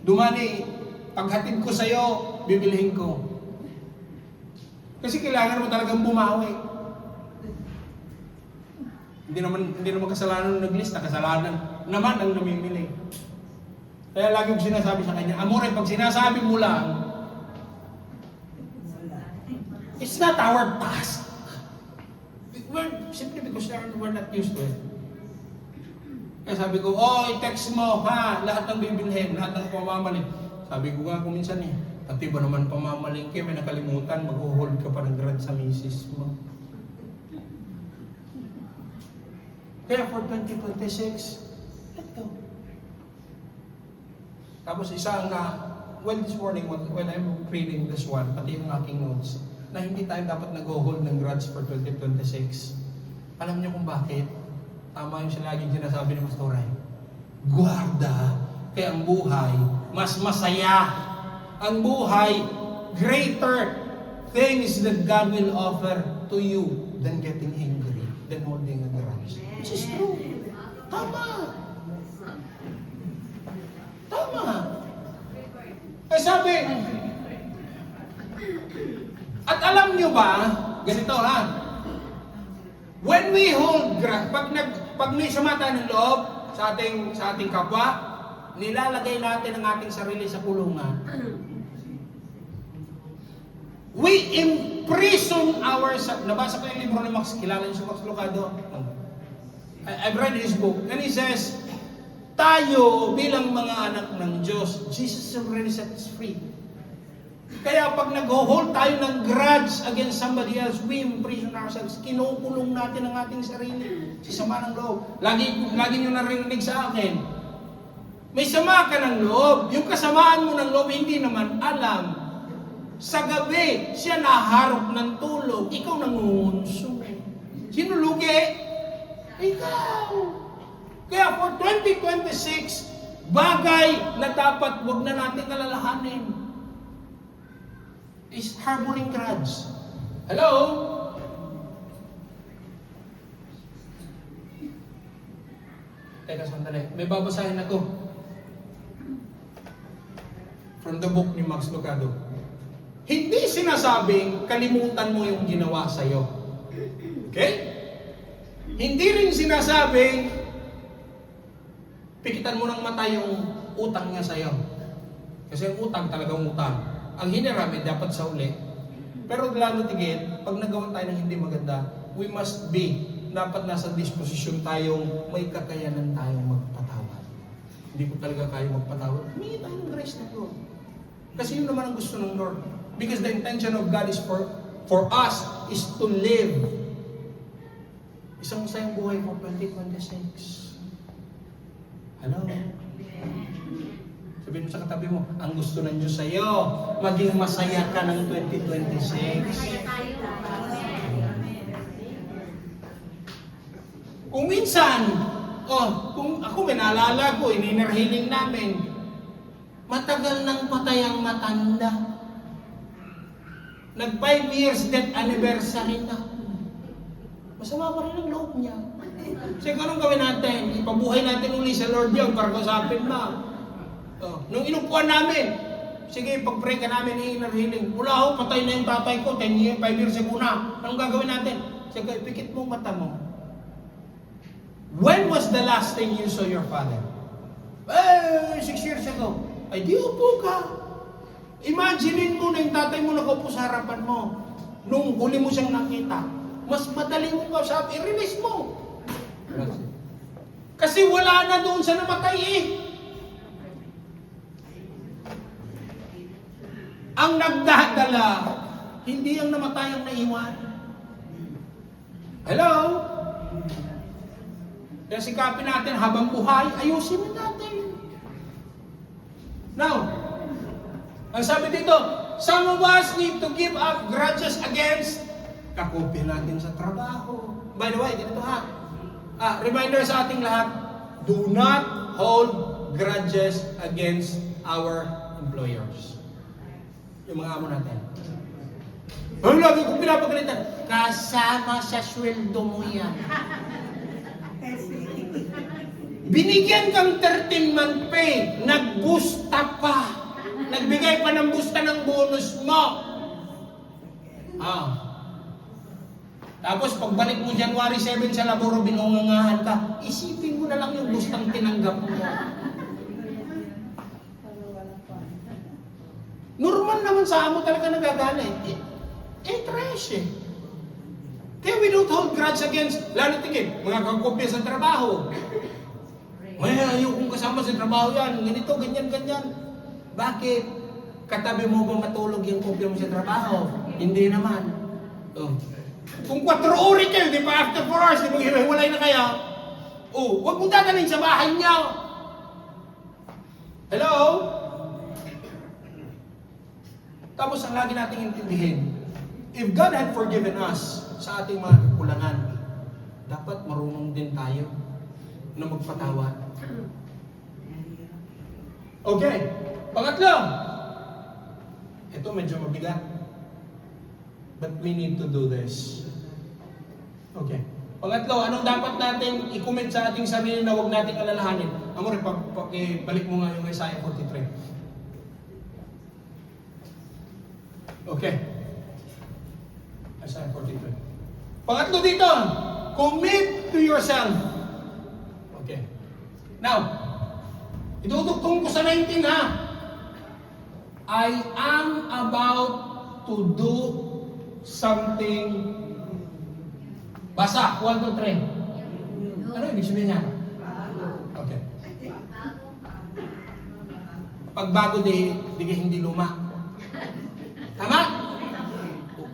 Dumani, paghatid ko sa'yo, bibilihin ko. Kasi kailangan mo talagang bumawi. Hindi naman kasalanan ng naglista, kasalanan naman ang namimili. Kaya lagi ko sinasabi sa kanya, amore, pag sinasabi mo lang, it's not our task. Simply because we're not used to it. Kaya sabi ko, i-text mo, lahat ng bibilhin, lahat ng pamamaling. Sabi ko nga kung minsan pati ba naman pamamalingki, may nakalimutan, mag-hold ka pa ng grad sa misis mo. Kaya for 2026, let go. Tapos isang this morning, when I'm reading this one, pati yung aking notes, na hindi tayo dapat nag-hold ng grudge for 2026. Alam niyo kung bakit? Tama yung laging sinasabi ni Pastor Ray. Guarda, kaya ang buhay, mas masaya. Ang buhay, greater things that God will offer to you than getting angry. than holding a grudge. Which is true. Tama. Tama. Kaya sabi, at alam nyo ba, ganito ha, when we hold grudge, pag may samata ng loob sa ating kapwa, nilalagay natin ang ating sarili sa kulungan. We imprison ourselves. Nabasa ko yung libro ni Max, kilala niyo si Max Lucado? I've read his book, and he says, tayo bilang mga anak ng Diyos, Jesus already set us free. Kaya pag nag-hold tayo ng grudge against somebody else, we imprison ourselves. Kinukulong natin ang ating sarili sa sama ng loob. Lagi nyo narinig sa akin, may sama ka ng loob. Yung kasamaan mo ng loob, hindi naman alam. Sa gabi, siya naharap ng tulog. Ikaw nangungunsong. Sino lugi? Ikaw. Kaya for 2026, bagay na dapat wag na natin alalahanin is harboring grudge. Hello? Teka, sandali. May babasahin ako. From the book ni Max Lucado. Hindi sinasabing kalimutan mo yung ginawa sa'yo. Okay? Hindi rin sinasabing pikitan mo ng mata yung utang niya sa'yo. Kasi ang utang talagang utang. Ang hinirami dapat sa uli. Pero lalo tigil, pag nagawa tayo ng hindi maganda, we must be, dapat nasa disposisyon tayong may kakayanan tayong magpatawad. Hindi ko talaga kaya magpatawad. Humingi tayo ng grace na Lord. Kasi yun naman ang gusto ng Lord. Because the intention of God is for us is to live isang masayang buhay for 2026. Hello? Sabihin mo sa katabi mo, ang gusto ng Diyos sa'yo, maging masaya ka ng 2026. Kung minsan, kung ako may naalala ko, ininarhiling namin, matagal nang patay ang matanda. Nag 5 years death anniversary na. Masama pa rin ang loob niya. Kasi anong gawin natin? Ipabuhay natin uli sa Lord yun para kausapin na. Nung inupuan namin, sige, pag-pray ka namin, inner healing. Mula ho, patay na yung tatay ko, 5 years ago na. Anong gagawin natin? Sige, pikit mo mata mo. When was the last time you saw your father? 6 years ago. Ay, di upo ka. Imaginein mo na yung tatay mo nakaupo sa harapan mo. Nung huli mo siyang nakita, mas madali mo kausap, i-release mo. Kasi wala na doon sa namatay eh. Ang nagdadala, hindi ang namatay ang naiwan. Hello? Kaya sikapin natin habang buhay, ayusin natin. Now, ang sabi dito, some of us need to give up grudges against kakopya natin sa trabaho. By the way, ganito ha. Reminder sa ating lahat, do not hold grudges against our employers. Yung mga amo natin. Ang lagi kong pinapagalitan, kasama sa sweldo mo yan. Binigyan kang 13-month pay, nagbusta pa. Nagbigay pa ng busta ng bonus mo. Tapos pagbalik mo January 7 sa laboro, binungangahan ka, isipin mo na lang yung bustang tinanggap mo. Normal naman sa amo talaga nagagalit. Trash eh. Kaya we don't hold grudge against, lalo tingin, mga kakopya sa trabaho. May ayaw kong kasama sa trabaho yan, ganito, ganyan, ganyan. Bakit? Katabi mo ba matulog yung kopya mo sa trabaho? Hindi naman. Kung 4 oras kayo, di ba after 4 hours, di ba hiwalay na kaya? Huwag mong dadalhin sa bahay niya. Hello? Tapos ang lagi nating intindihin, if God had forgiven us sa ating mga kakulangan, dapat marunong din tayo na magpatawad. Okay. Pangatlo, ito medyo mabigat. But we need to do this. Okay. Pangatlo, anong dapat natin i-comment sa ating sarili na huwag nating alalahanin? Amore, balik mo nga yung Isaiah 43. Okay. Isaiah 43. Pangatlo dito, commit to yourself. Okay. Now, itutugtong ko sa 19 ha. I am about to do something. Basa, 1, 2, 3. Ano ibig sabihin niya? Okay. Pagbago di hindi luma. Tama?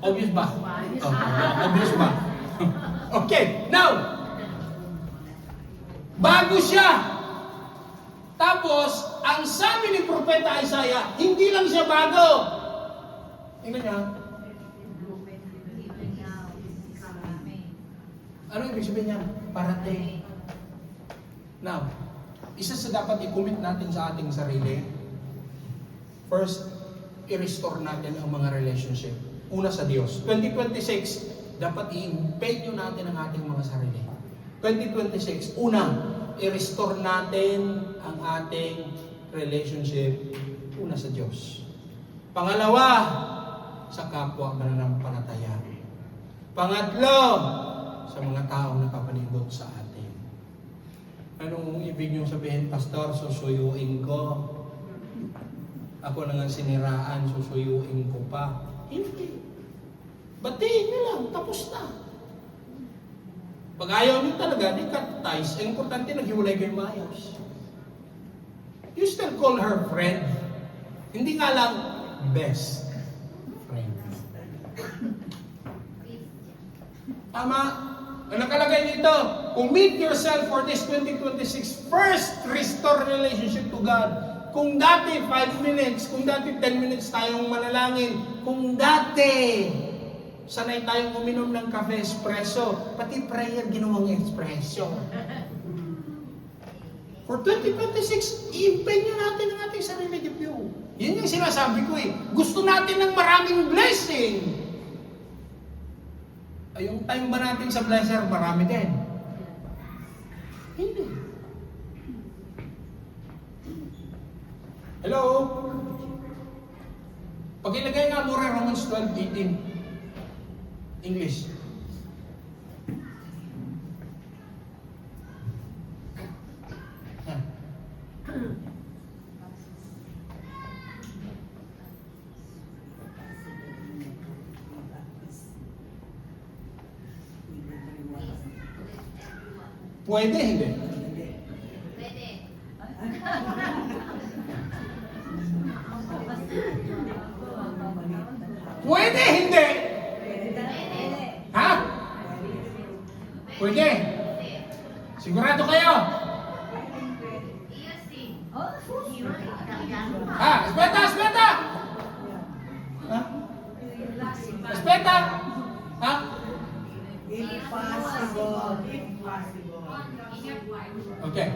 Obvious ba? Obvious ba? Okay, now, bago siya. Tapos, ang sabi ni Propeta Isaiah, hindi lang siya bago. Tingnan niya. Ano ibig sabihin niya? Parating. Now, isa sa dapat i-commit natin sa ating sarili, first, i-restore natin ang mga relationship. Una sa Diyos. 2026, dapat i-empeño natin ang ating mga sarili. 2026, una, i-restore natin ang ating relationship una sa Diyos. Pangalawa, sa kapwa mananampalataya. Pangatlo, sa mga taong nakapalibot sa atin. Anong ibig niyong sabihin, Pastor? Susuyuin ko. Ako na nga siniraan, susuyuin ko pa. Hindi. Batiin niyo lang, tapos na. Pag ayaw niyo talaga, di cut ties. Ang importante, naghiwalay kayo maayos. You still call her friend. Hindi nga lang best friend. Tama? Ang nakalagay dito, commit yourself for this 2026. First, restore relationship to God. Kung dati 5 minutes, kung dati 10 minutes tayong manalangin, kung dati sanay tayong uminom ng kape espresso, pati prayer ginawang espresso. For 2026, i-empeño natin ang ating sarili ng Diyos. Yan yung sinasabi ko eh. Gusto natin ng maraming blessing. Ay, yung time ba natin sa blesser, marami din? Hindi. Hello? Pag-ilagay nga mo rin Romans 12:18. English. Yan. Pwede, hindi? Pwede. Pwede, hindi? Ha? Pwede? Sigurado kayo? Ha? Espeta, espeta! Ha? Espeta! Ha? Okay.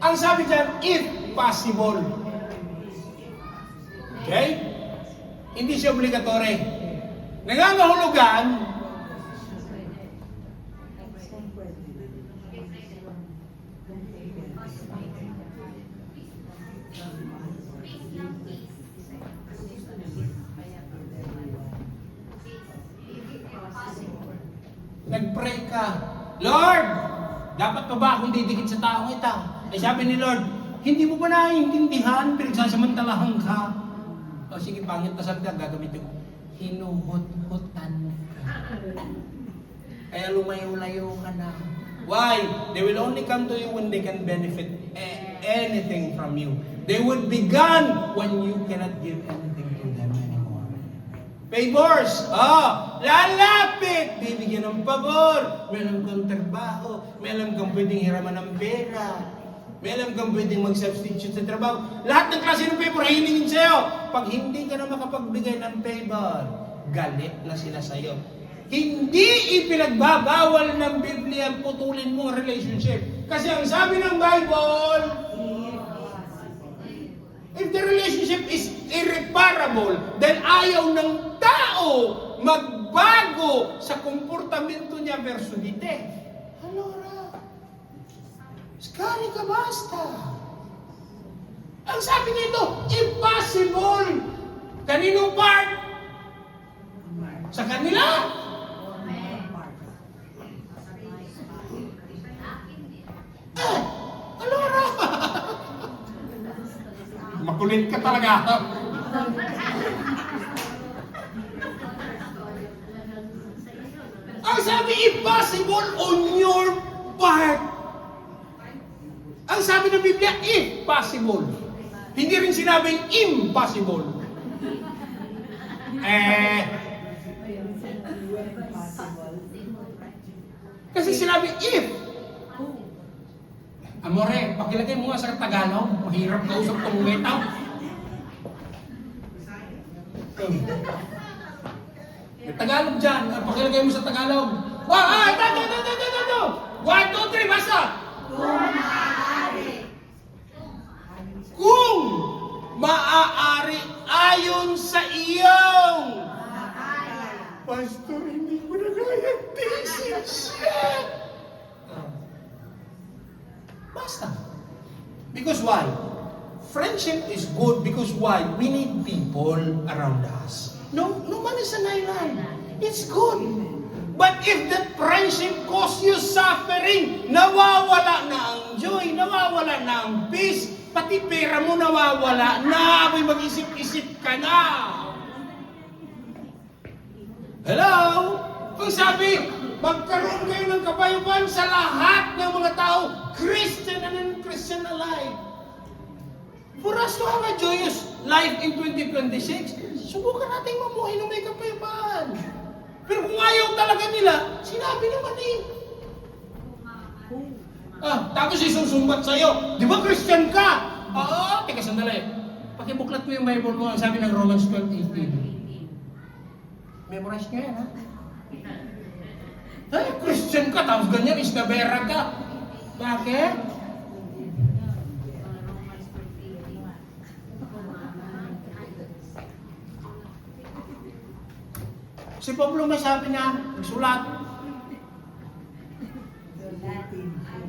Ang sabi dyan, if possible. Okay? Hindi siya obligatory. Nangangahulugan, nag-pray ka, Lord, dapat pa ba akong didikit sa taong ito? Eh sabi ni Lord, hindi mo ba naiintindihan, pinagsasamantalahan ka? O sige, pangit na salita, gagamitin ko. Hinuhut-hutan ka. Kaya lumayo-layo ka na. Why? They will only come to you when they can benefit anything from you. They would be gone when you cannot give anything to them anymore. Favors! Lalapit! Bibigyan ng pabor. May alam kang trabaho. May alam kang pwedeng hiraman ng pera. May alam kang pwedeng mag-substitute sa trabaho. Lahat ng klase ng favor, hiningin sa'yo. Pag hindi ka na makapagbigay ng favor, galit na sila sa'yo. Hindi ipinagbabawal ng Biblia ang putulin mo ang relationship. Kasi ang sabi ng Bible, if the relationship is irreparable, then ayaw ng tao magbago sa komportamento niya versus dite. Allora, scarica basta. Ang sabi nito, impossible. Kaninong part? Sa kanila. Allora, makulit ka talaga. Ang sabi, impossible on your part. Ang sabi ng Biblia, if possible. Hindi rin sinabing impossible. Kasi sinabi, if. Amore, pakilagay mo nga sa Tagalog. Mahirap na usap tong wetaw. May Tagalog dyan. Pakilagay mo sa Tagalog. Ito. 1, 2, 3, basta. Kung maaari ayon sa iyong. Pastor, hindi ko na kaya thesis. Basta. Because why? Friendship is good because why? We need people around us. No man is an island. It's good. But if that friendship cause you suffering, nawawala na ang joy, nawawala na ang peace, pati pera mo nawawala na, may mag-isip-isip ka na. Hello? Kung sabi, magkaroon kayo ng kapayapaan sa lahat ng mga tao, Christian and non-Christian alike. For us to have a joyous life in 2026, subukan natin mamuhay ng may kapayapaan. Pero kung ayaw talaga nila, sinabi naman eh. Tapos isusumbat sa'yo, di ba Christian ka? Teka sandali. Pakibuklat mo yung Bible mo, ang sabi ng Romans 12:18. Memorize nyo yan, ha? Ay, Christian ka, tapos ganyan, isnabera ka. Bakit? Si Pablo may sabi niya, nagsulat.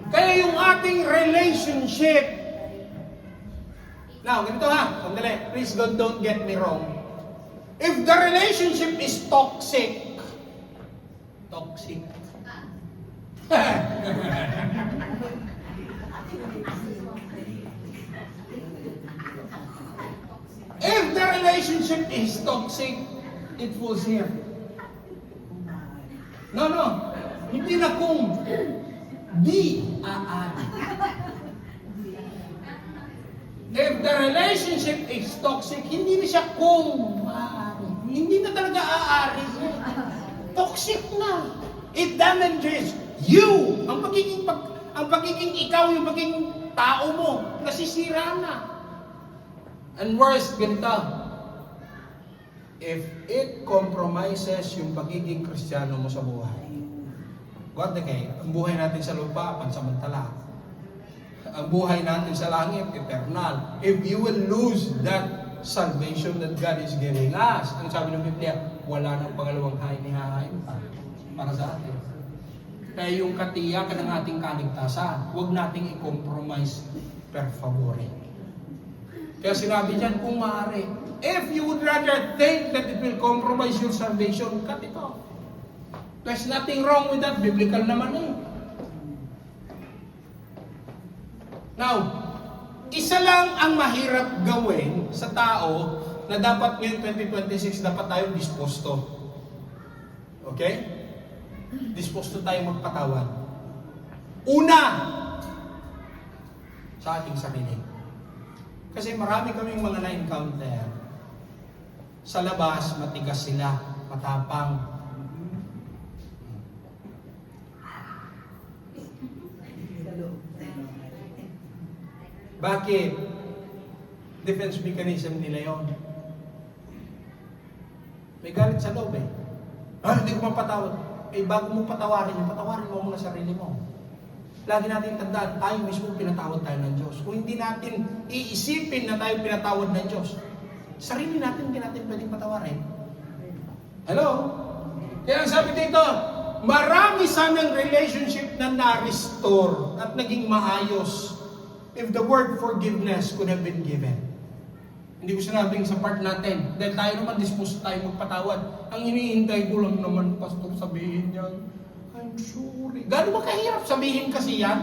Kaya yung ating relationship. Now, ganito ha, sandali. Please God, don't get me wrong. If the relationship is toxic. If the relationship is toxic, it falls here. No. Hindi na kung di aari. If the relationship is toxic, hindi na siya kung maaari. Hindi na talaga aari. Toxic na. It damages you. Ang pagiging ikaw, yung pagiging tao mo, nasisira na. And worse, ganito. If it compromises yung pagiging Kristiyano mo sa buhay. What the kay? Ang buhay natin sa lupa, pansamantala. Ang buhay natin sa langit, eternal. If you will lose that salvation that God is giving us, ang sabi ng Biblia, wala nang pangalawang hain pa para sa atin. Kaya yung katiyakan ng ating kaligtasan, huwag nating i-compromise per favore. Kaya sinabi dyan, kung maaari, if you would rather think that it will compromise your salvation, cut it off. There's nothing wrong with that. Biblical naman eh. Now, isa lang ang mahirap gawin sa tao na dapat ngayon 2026 dapat tayo disposto. Okay? Disposto tayo magpatawad. Una, sa ating sarili. Kasi marami kaming mga na-encounter. Sa labas, matigas sila, matapang. Bakit? Defense mechanism nila yon. May galit sa loob eh. Hindi ko mapatawad. Bago mo patawarin mo muna sarili mo. Lagi natin tandaan, tayo mismo pinatawad tayo ng Diyos. Kung hindi natin iisipin na tayo pinatawad ng Diyos, sarili natin hindi natin pwedeng patawarin. Hello? Kaya ang sabi dito, marami sanang relationship na na-restore at naging maayos if the word forgiveness could have been given. Hindi ko sinabing sa part natin, dahil tayo naman disposed tayo magpatawad. Ang hinihintay ko lang naman, Pastor, sabihin niya, I'm sorry. Gano'n ba kahirap sabihin kasi yan?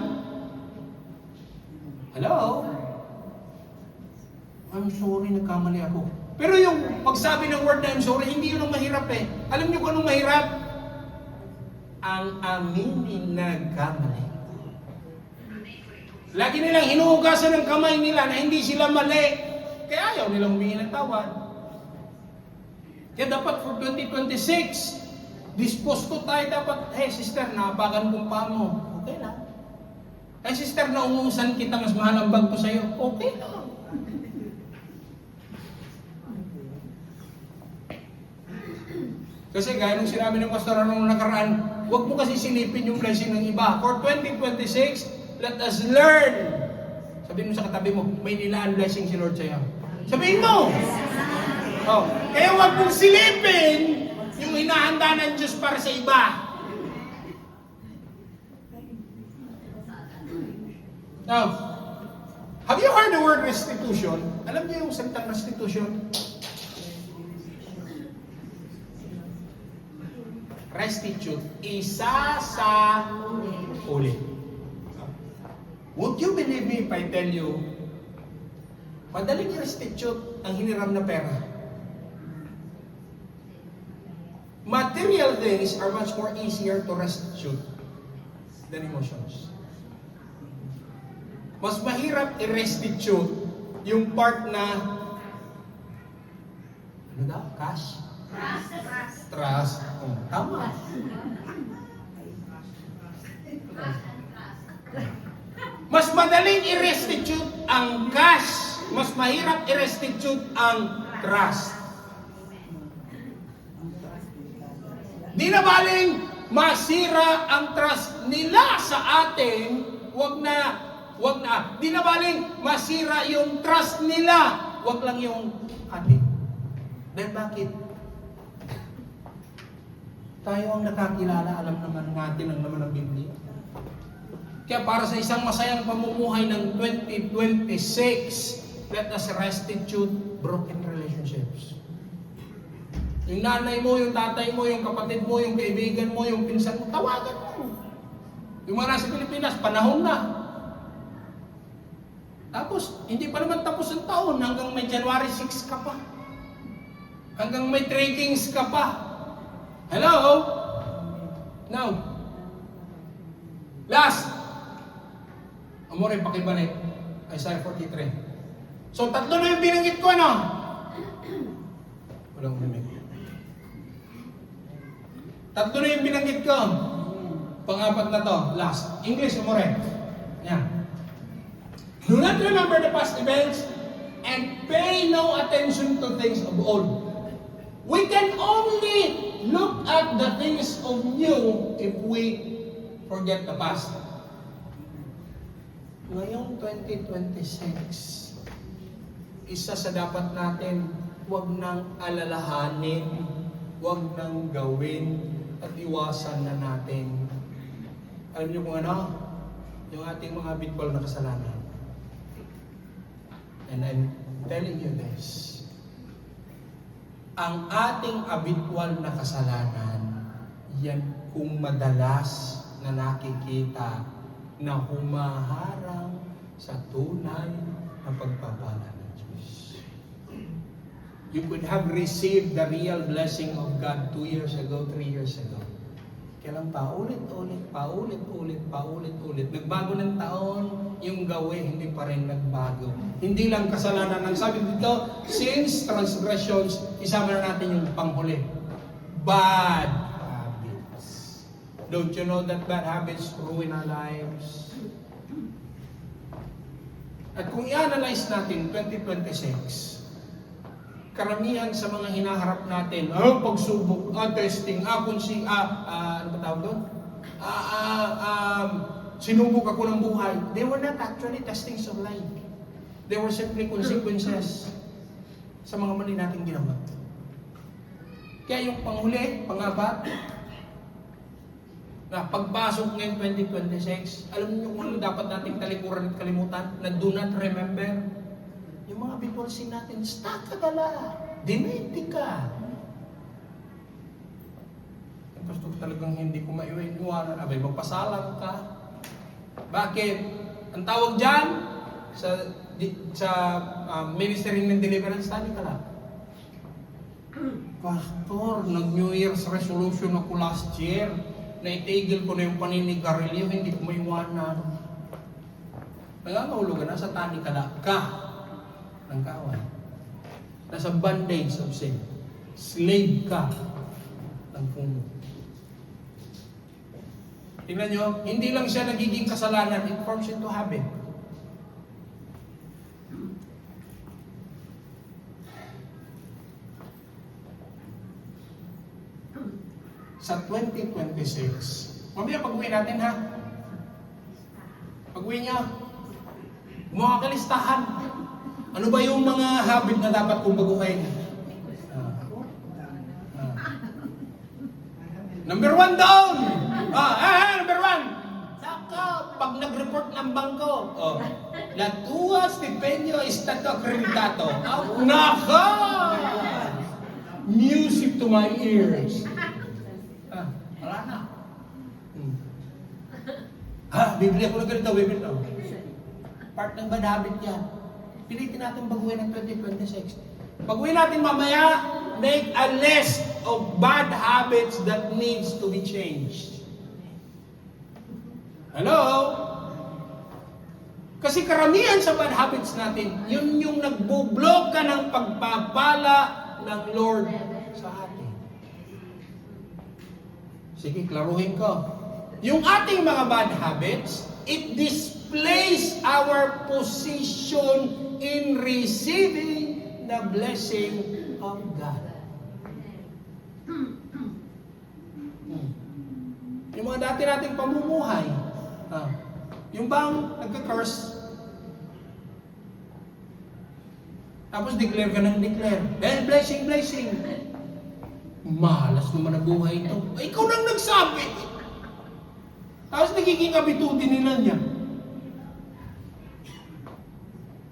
Hello? I'm sorry, nagkamali ako. Pero yung pagsabi ng word na I'm sorry, hindi yun ang mahirap eh. Alam niyo kung anong mahirap? Ang aminin na nagkamali. Lagi nilang hinuhugasan ng kamay nila na hindi sila mali. Kaya ayaw nilang humingi ng tawad. Kaya dapat for 2026, disposto tayo dapat, hey sister, naapakan kong pa mo. Okay lang. Hey sister, naungusan kita, mas mahal ang bag ko sa'yo. Okay lang. Kasi gaya nung sinabi ng pastor nung nakaraan, huwag mo kasi silipin yung blessing ng iba. For 2026, let us learn. Sabihin mo sa katabi mo, may nilaan blessing si Lord sa'yo. Sabihin mo! Oh, kaya huwag mong silipin yung hinahanda ng Diyos para sa iba. Now, have you heard the word restitution? Alam niyo yung salitang restitution? Restitute, isa sa ulit. Would you believe me if I tell you, madaling i-restitute ang hiniram na pera? Material things are much more easier to restitute than emotions. Mas mahirap i-restitute yung part na, ano daw? Cash? Trust. Oh, tama. Mas madaling i-restitute ang cash. Mas mahirap i-restitute ang trust. Di na baling masira ang trust nila sa atin, wag na. Di na baling masira yung trust nila, wag lang yung atin. Dahil bakit? Tayo ang nakakilala, alam naman natin ang laman ng Biblia. Kaya para sa isang masayang pamumuhay ng 2026, let us restitute broken relationships. Yung nanay mo, yung tatay mo, yung kapatid mo, yung kaibigan mo, yung pinsan mo, tawagan mo. Yung mga nasa Pilipinas, panahon na. Tapos, hindi pa naman tapos ang taon, hanggang may January 6 ka pa. Hanggang may 3 Kings ka pa. Hello? Now, last. Amore, pakibalik. Isaiah 43. So, tatlo na yung binanggit ko, ano? Walang umimik. Tatlo na yung binanggit ko. Pang-apat na to. Last. English, amore. Yan. Do not remember the past events and pay no attention to things of old. We can only look at the things of new if we forget the past. Ngayong 2026, isa sa dapat natin, huwag nang alalahanin, huwag nang gawin, at iwasan na natin. Alam niyo kung ano? Yung ating mga bitbal na kasalanan. And I'm telling you this. Ang ating habitual na kasalanan, yan kung madalas na nakikita na humaharang sa tunay na pagpapala ng Diyos. You could have received the real blessing of God 2 years ago, 3 years ago. Kailan paulit-ulit. Nagbago ng taon, yung gawin, hindi pa rin nagbago. Hindi lang kasalanan. Ang sabi dito, sins, transgressions, isama na natin yung panghuli. Bad habits. Don't you know that bad habits ruin our lives? At kung i-analyze natin 2026, karamihan sa mga hinaharap natin, pagsubok, testing, ano ba tawag doon? Sinubok ako ng buhay. They were not actually testings of life. They were simply consequences sa mga mali nating ginawa. Kaya yung panghuli, pangapat, Na pagpasok ngayon 2026, alam niyo kung ano dapat nating talikuran at kalimutan? Na do not remember. Yung mga bitwalsin natin, start ka dala. Dimenting ka. Gusto ko talagang hindi ko maiwan-iwanan. Abay, magpasalang ka. Bakit? Ang tawag dyan, sa Ministry ng Deliverance, tani ka lang. Pastor, nag-New Year's resolution ako last year. Naitigil ko na yung paninigarilyo, hindi ko maiwanan. Nangangahulugan, nasa tani ka ng kawan. Nasa bondage of sin. Slave ka ng puno. Tingnan nyo, hindi lang siya nagiging kasalanan, it forms into habit. Sa 2026, mamaya pag-uwi natin ha. Pag-uwi nyo, mga kalistahan. Ano ba yung mga habit na dapat kong baguhin? Number 1 down! Number 1! Saka, pag nag-report ng bangko, la tua stipendio stato accreditato. Naka! Music to my ears. Wala na. Biblia ko na ganito, Biblia. Part ng bad habit yan. Pilitin natin baguhin ng 2026. Baguhin natin mamaya, make a list of bad habits that needs to be changed. Hello? Kasi karamihan sa bad habits natin, yun yung nagbo-block ka ng pagpapala ng Lord sa atin. Sige, klaruhin ko. Yung ating mga bad habits, it displays our position in receiving the blessing of God. Yung mga dati nating pamumuhay, yung bang nagka-curse, tapos declare ka ng declare, blessing, blessing. Malas naman ang buhay ito. Ikaw nang nagsabi. Tapos nagiging abitudin nila niya.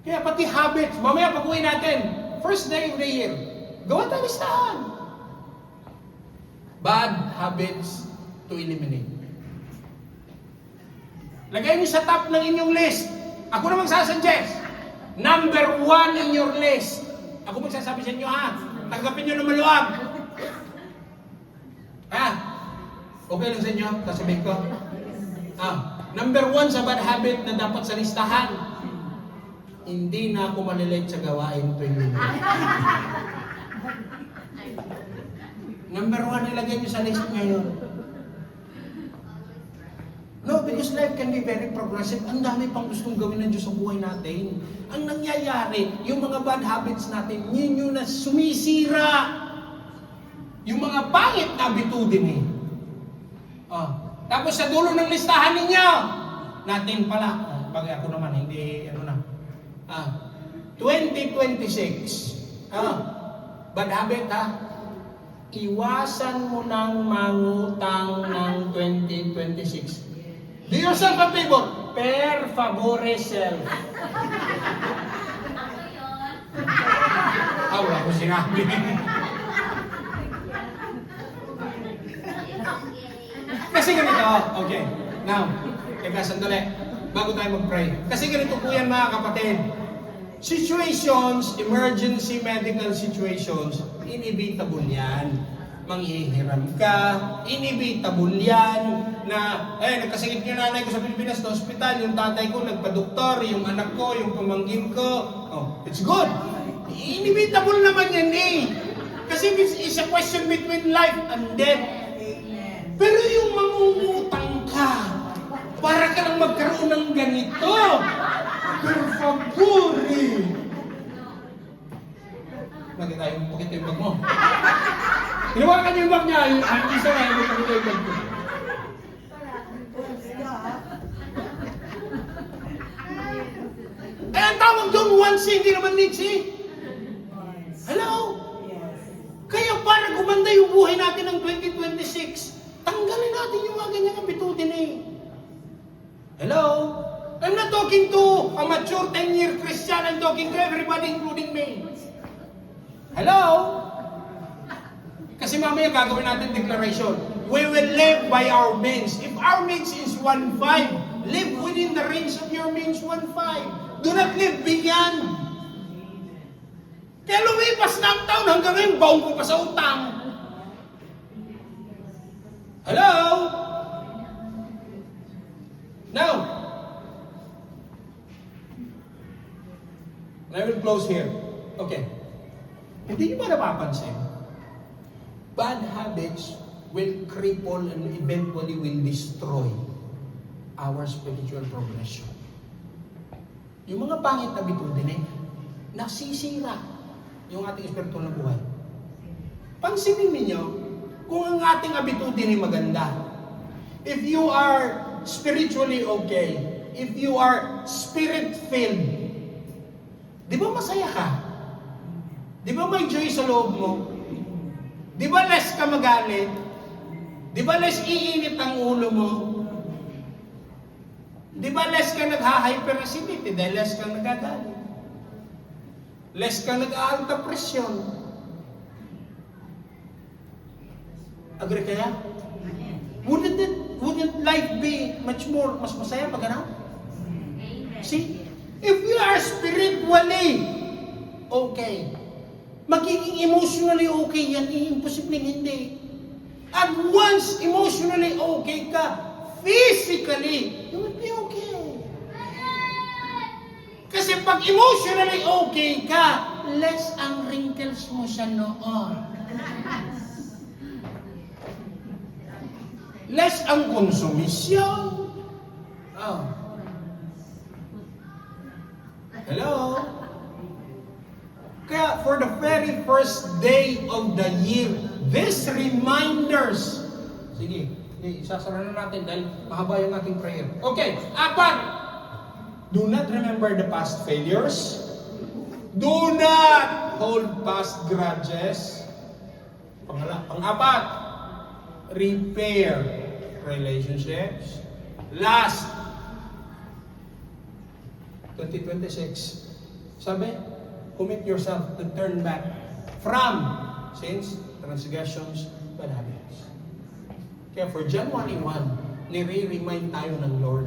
Kaya pati habits, mamaya pag-uwi natin, first day of the year, gawa tayo listahan. Bad habits to eliminate. Lagay niyo sa top ng inyong list. Ako na magsasuggest. Number 1 in your list. Ako magsasabi sa inyo ha. Tanggapin niyo na maluwag. Okay lang sa inyo? Sasabihin ko. Number 1 sa bad habit na dapat sa listahan. Hindi na ako malilate sa gawain ito yung Number 1, ilagay niyo sa list ngayon. No, because life can be very progressive. Ang dami pang gustong gawin ng Diyos sa buhay natin. Ang nangyayari, yung mga bad habits natin, yun yung na sumisira. Yung mga pangit na abitudin eh. Tapos sa dulo ng listahan ninyo, natin pala, bagay ako naman, hindi, 2026. Bad habit ha? Iwasan mo nang mangutang ng 2026. Do yourself a favor. Per favore self. Ako yun. Wala ko sinabi. Kasi ganito, okay. Now, teka sandali. Bago tayo mag-pray. Kasi ganito po yan mga kapatid. Situations, emergency medical situations, inevitable yan. Manghihiram ka, inevitable yan. Na, nagkasakit yung nanay ko sa Pilipinas na ospital, yung tatay ko nagpa-doktor, yung anak ko, yung pamangkin ko. It's good. Inevitable naman yan eh. Kasi it's a question between life and death. Pero yung mangungutang ka, para ka lang magkaroon ng ganito. Per favore. Bakit tayo pakita yung bag mo? Hinawakan niyo yung bag niya. Ang isa na yung pakita yung bag mo. Ang tawag doon, once hindi naman needs eh. Hello? Kaya para gumanda yung buhay natin ng 2026, tanggap Tanggalin natin yung mga ganyang abitutin eh. Hello? I'm not talking to a mature 10-year Christian. I'm talking to everybody, including me. Hello? Kasi mamaya gagawin natin declaration. We will live by our means. If our means is 1.5, live within the range of your means 1.5. Do not live beyond. Kaya lumipas na ang taon hanggang ngayon, baong ko pa sa utang. Hello? Now, I will close here. Okay. Hindi niyo ba napapansin? Bad habits will cripple and eventually will destroy our spiritual progression. Yung mga pangit na bitudin eh, nasisira yung ating spiritual na buhay. Pansinin ninyo, kung ang ating abitudin ay maganda, if you are spiritually okay, if you are spirit-filled, di ba masaya ka? Di ba may joy sa loob mo? Di ba less ka magalit? Di ba less iinit ang ulo mo? Di ba less ka nagha-hyperacidity dahil less ka nagagalit? Less ka nag-aalta presyon? Agree kaya? Wouldn't life be much more, mas masaya pag ganun? See? If you are spiritually okay, magiging emotionally okay yan, imposibleng hindi. At once emotionally okay ka, physically, you will be okay. Kasi pag emotionally okay ka, less ang wrinkles mo sa noon. Less ang konsumisyon. Oh. Hello? Kaya for the very first day of the year, these reminders. Sige, isasara na natin dahil mahaba yung ating prayer. Okay, 4. Do not remember the past failures. Do not hold past grudges. Pang-4, repair relationships. Last, 2026, sabi, commit yourself to turn back from sins, transgressions, bad habits. Kaya for January 1, nire-remind tayo ng Lord.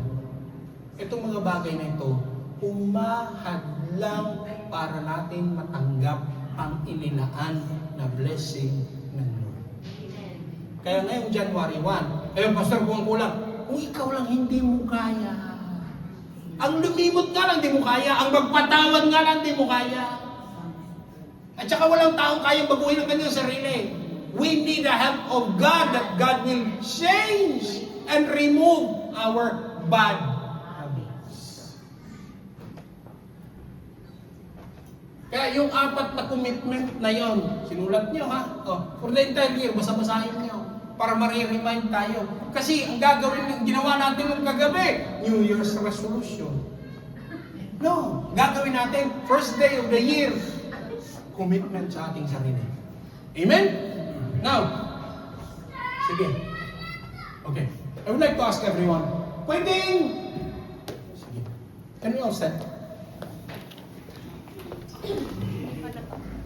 Itong mga bagay na ito, umahadlang para natin matanggap ang inilaan na blessing ng Lord. Kaya ngayong January 1, Pastor, kung kulang, kung ikaw lang hindi mo kaya, ang lumimot nga lang di mo kaya, ang magpatawad nga lang di mo kaya. At saka walang taong kayang baguhin ang kanyang sarili. We need the help of God, that God will change and remove our bad habits. Kaya yung 4 na commitment na yon, sinulat nyo ha? For the entire year, basa-basahin nyo para ma-remind tayo. Kasi ang gagawin, ginawa natin ng kagabi, New Year's resolution. No, gagawin natin, first day of the year, commitment sa ating sarili. Amen? Now, sige. Okay. I would like to ask everyone, pwedeng, sige. Can we all stand?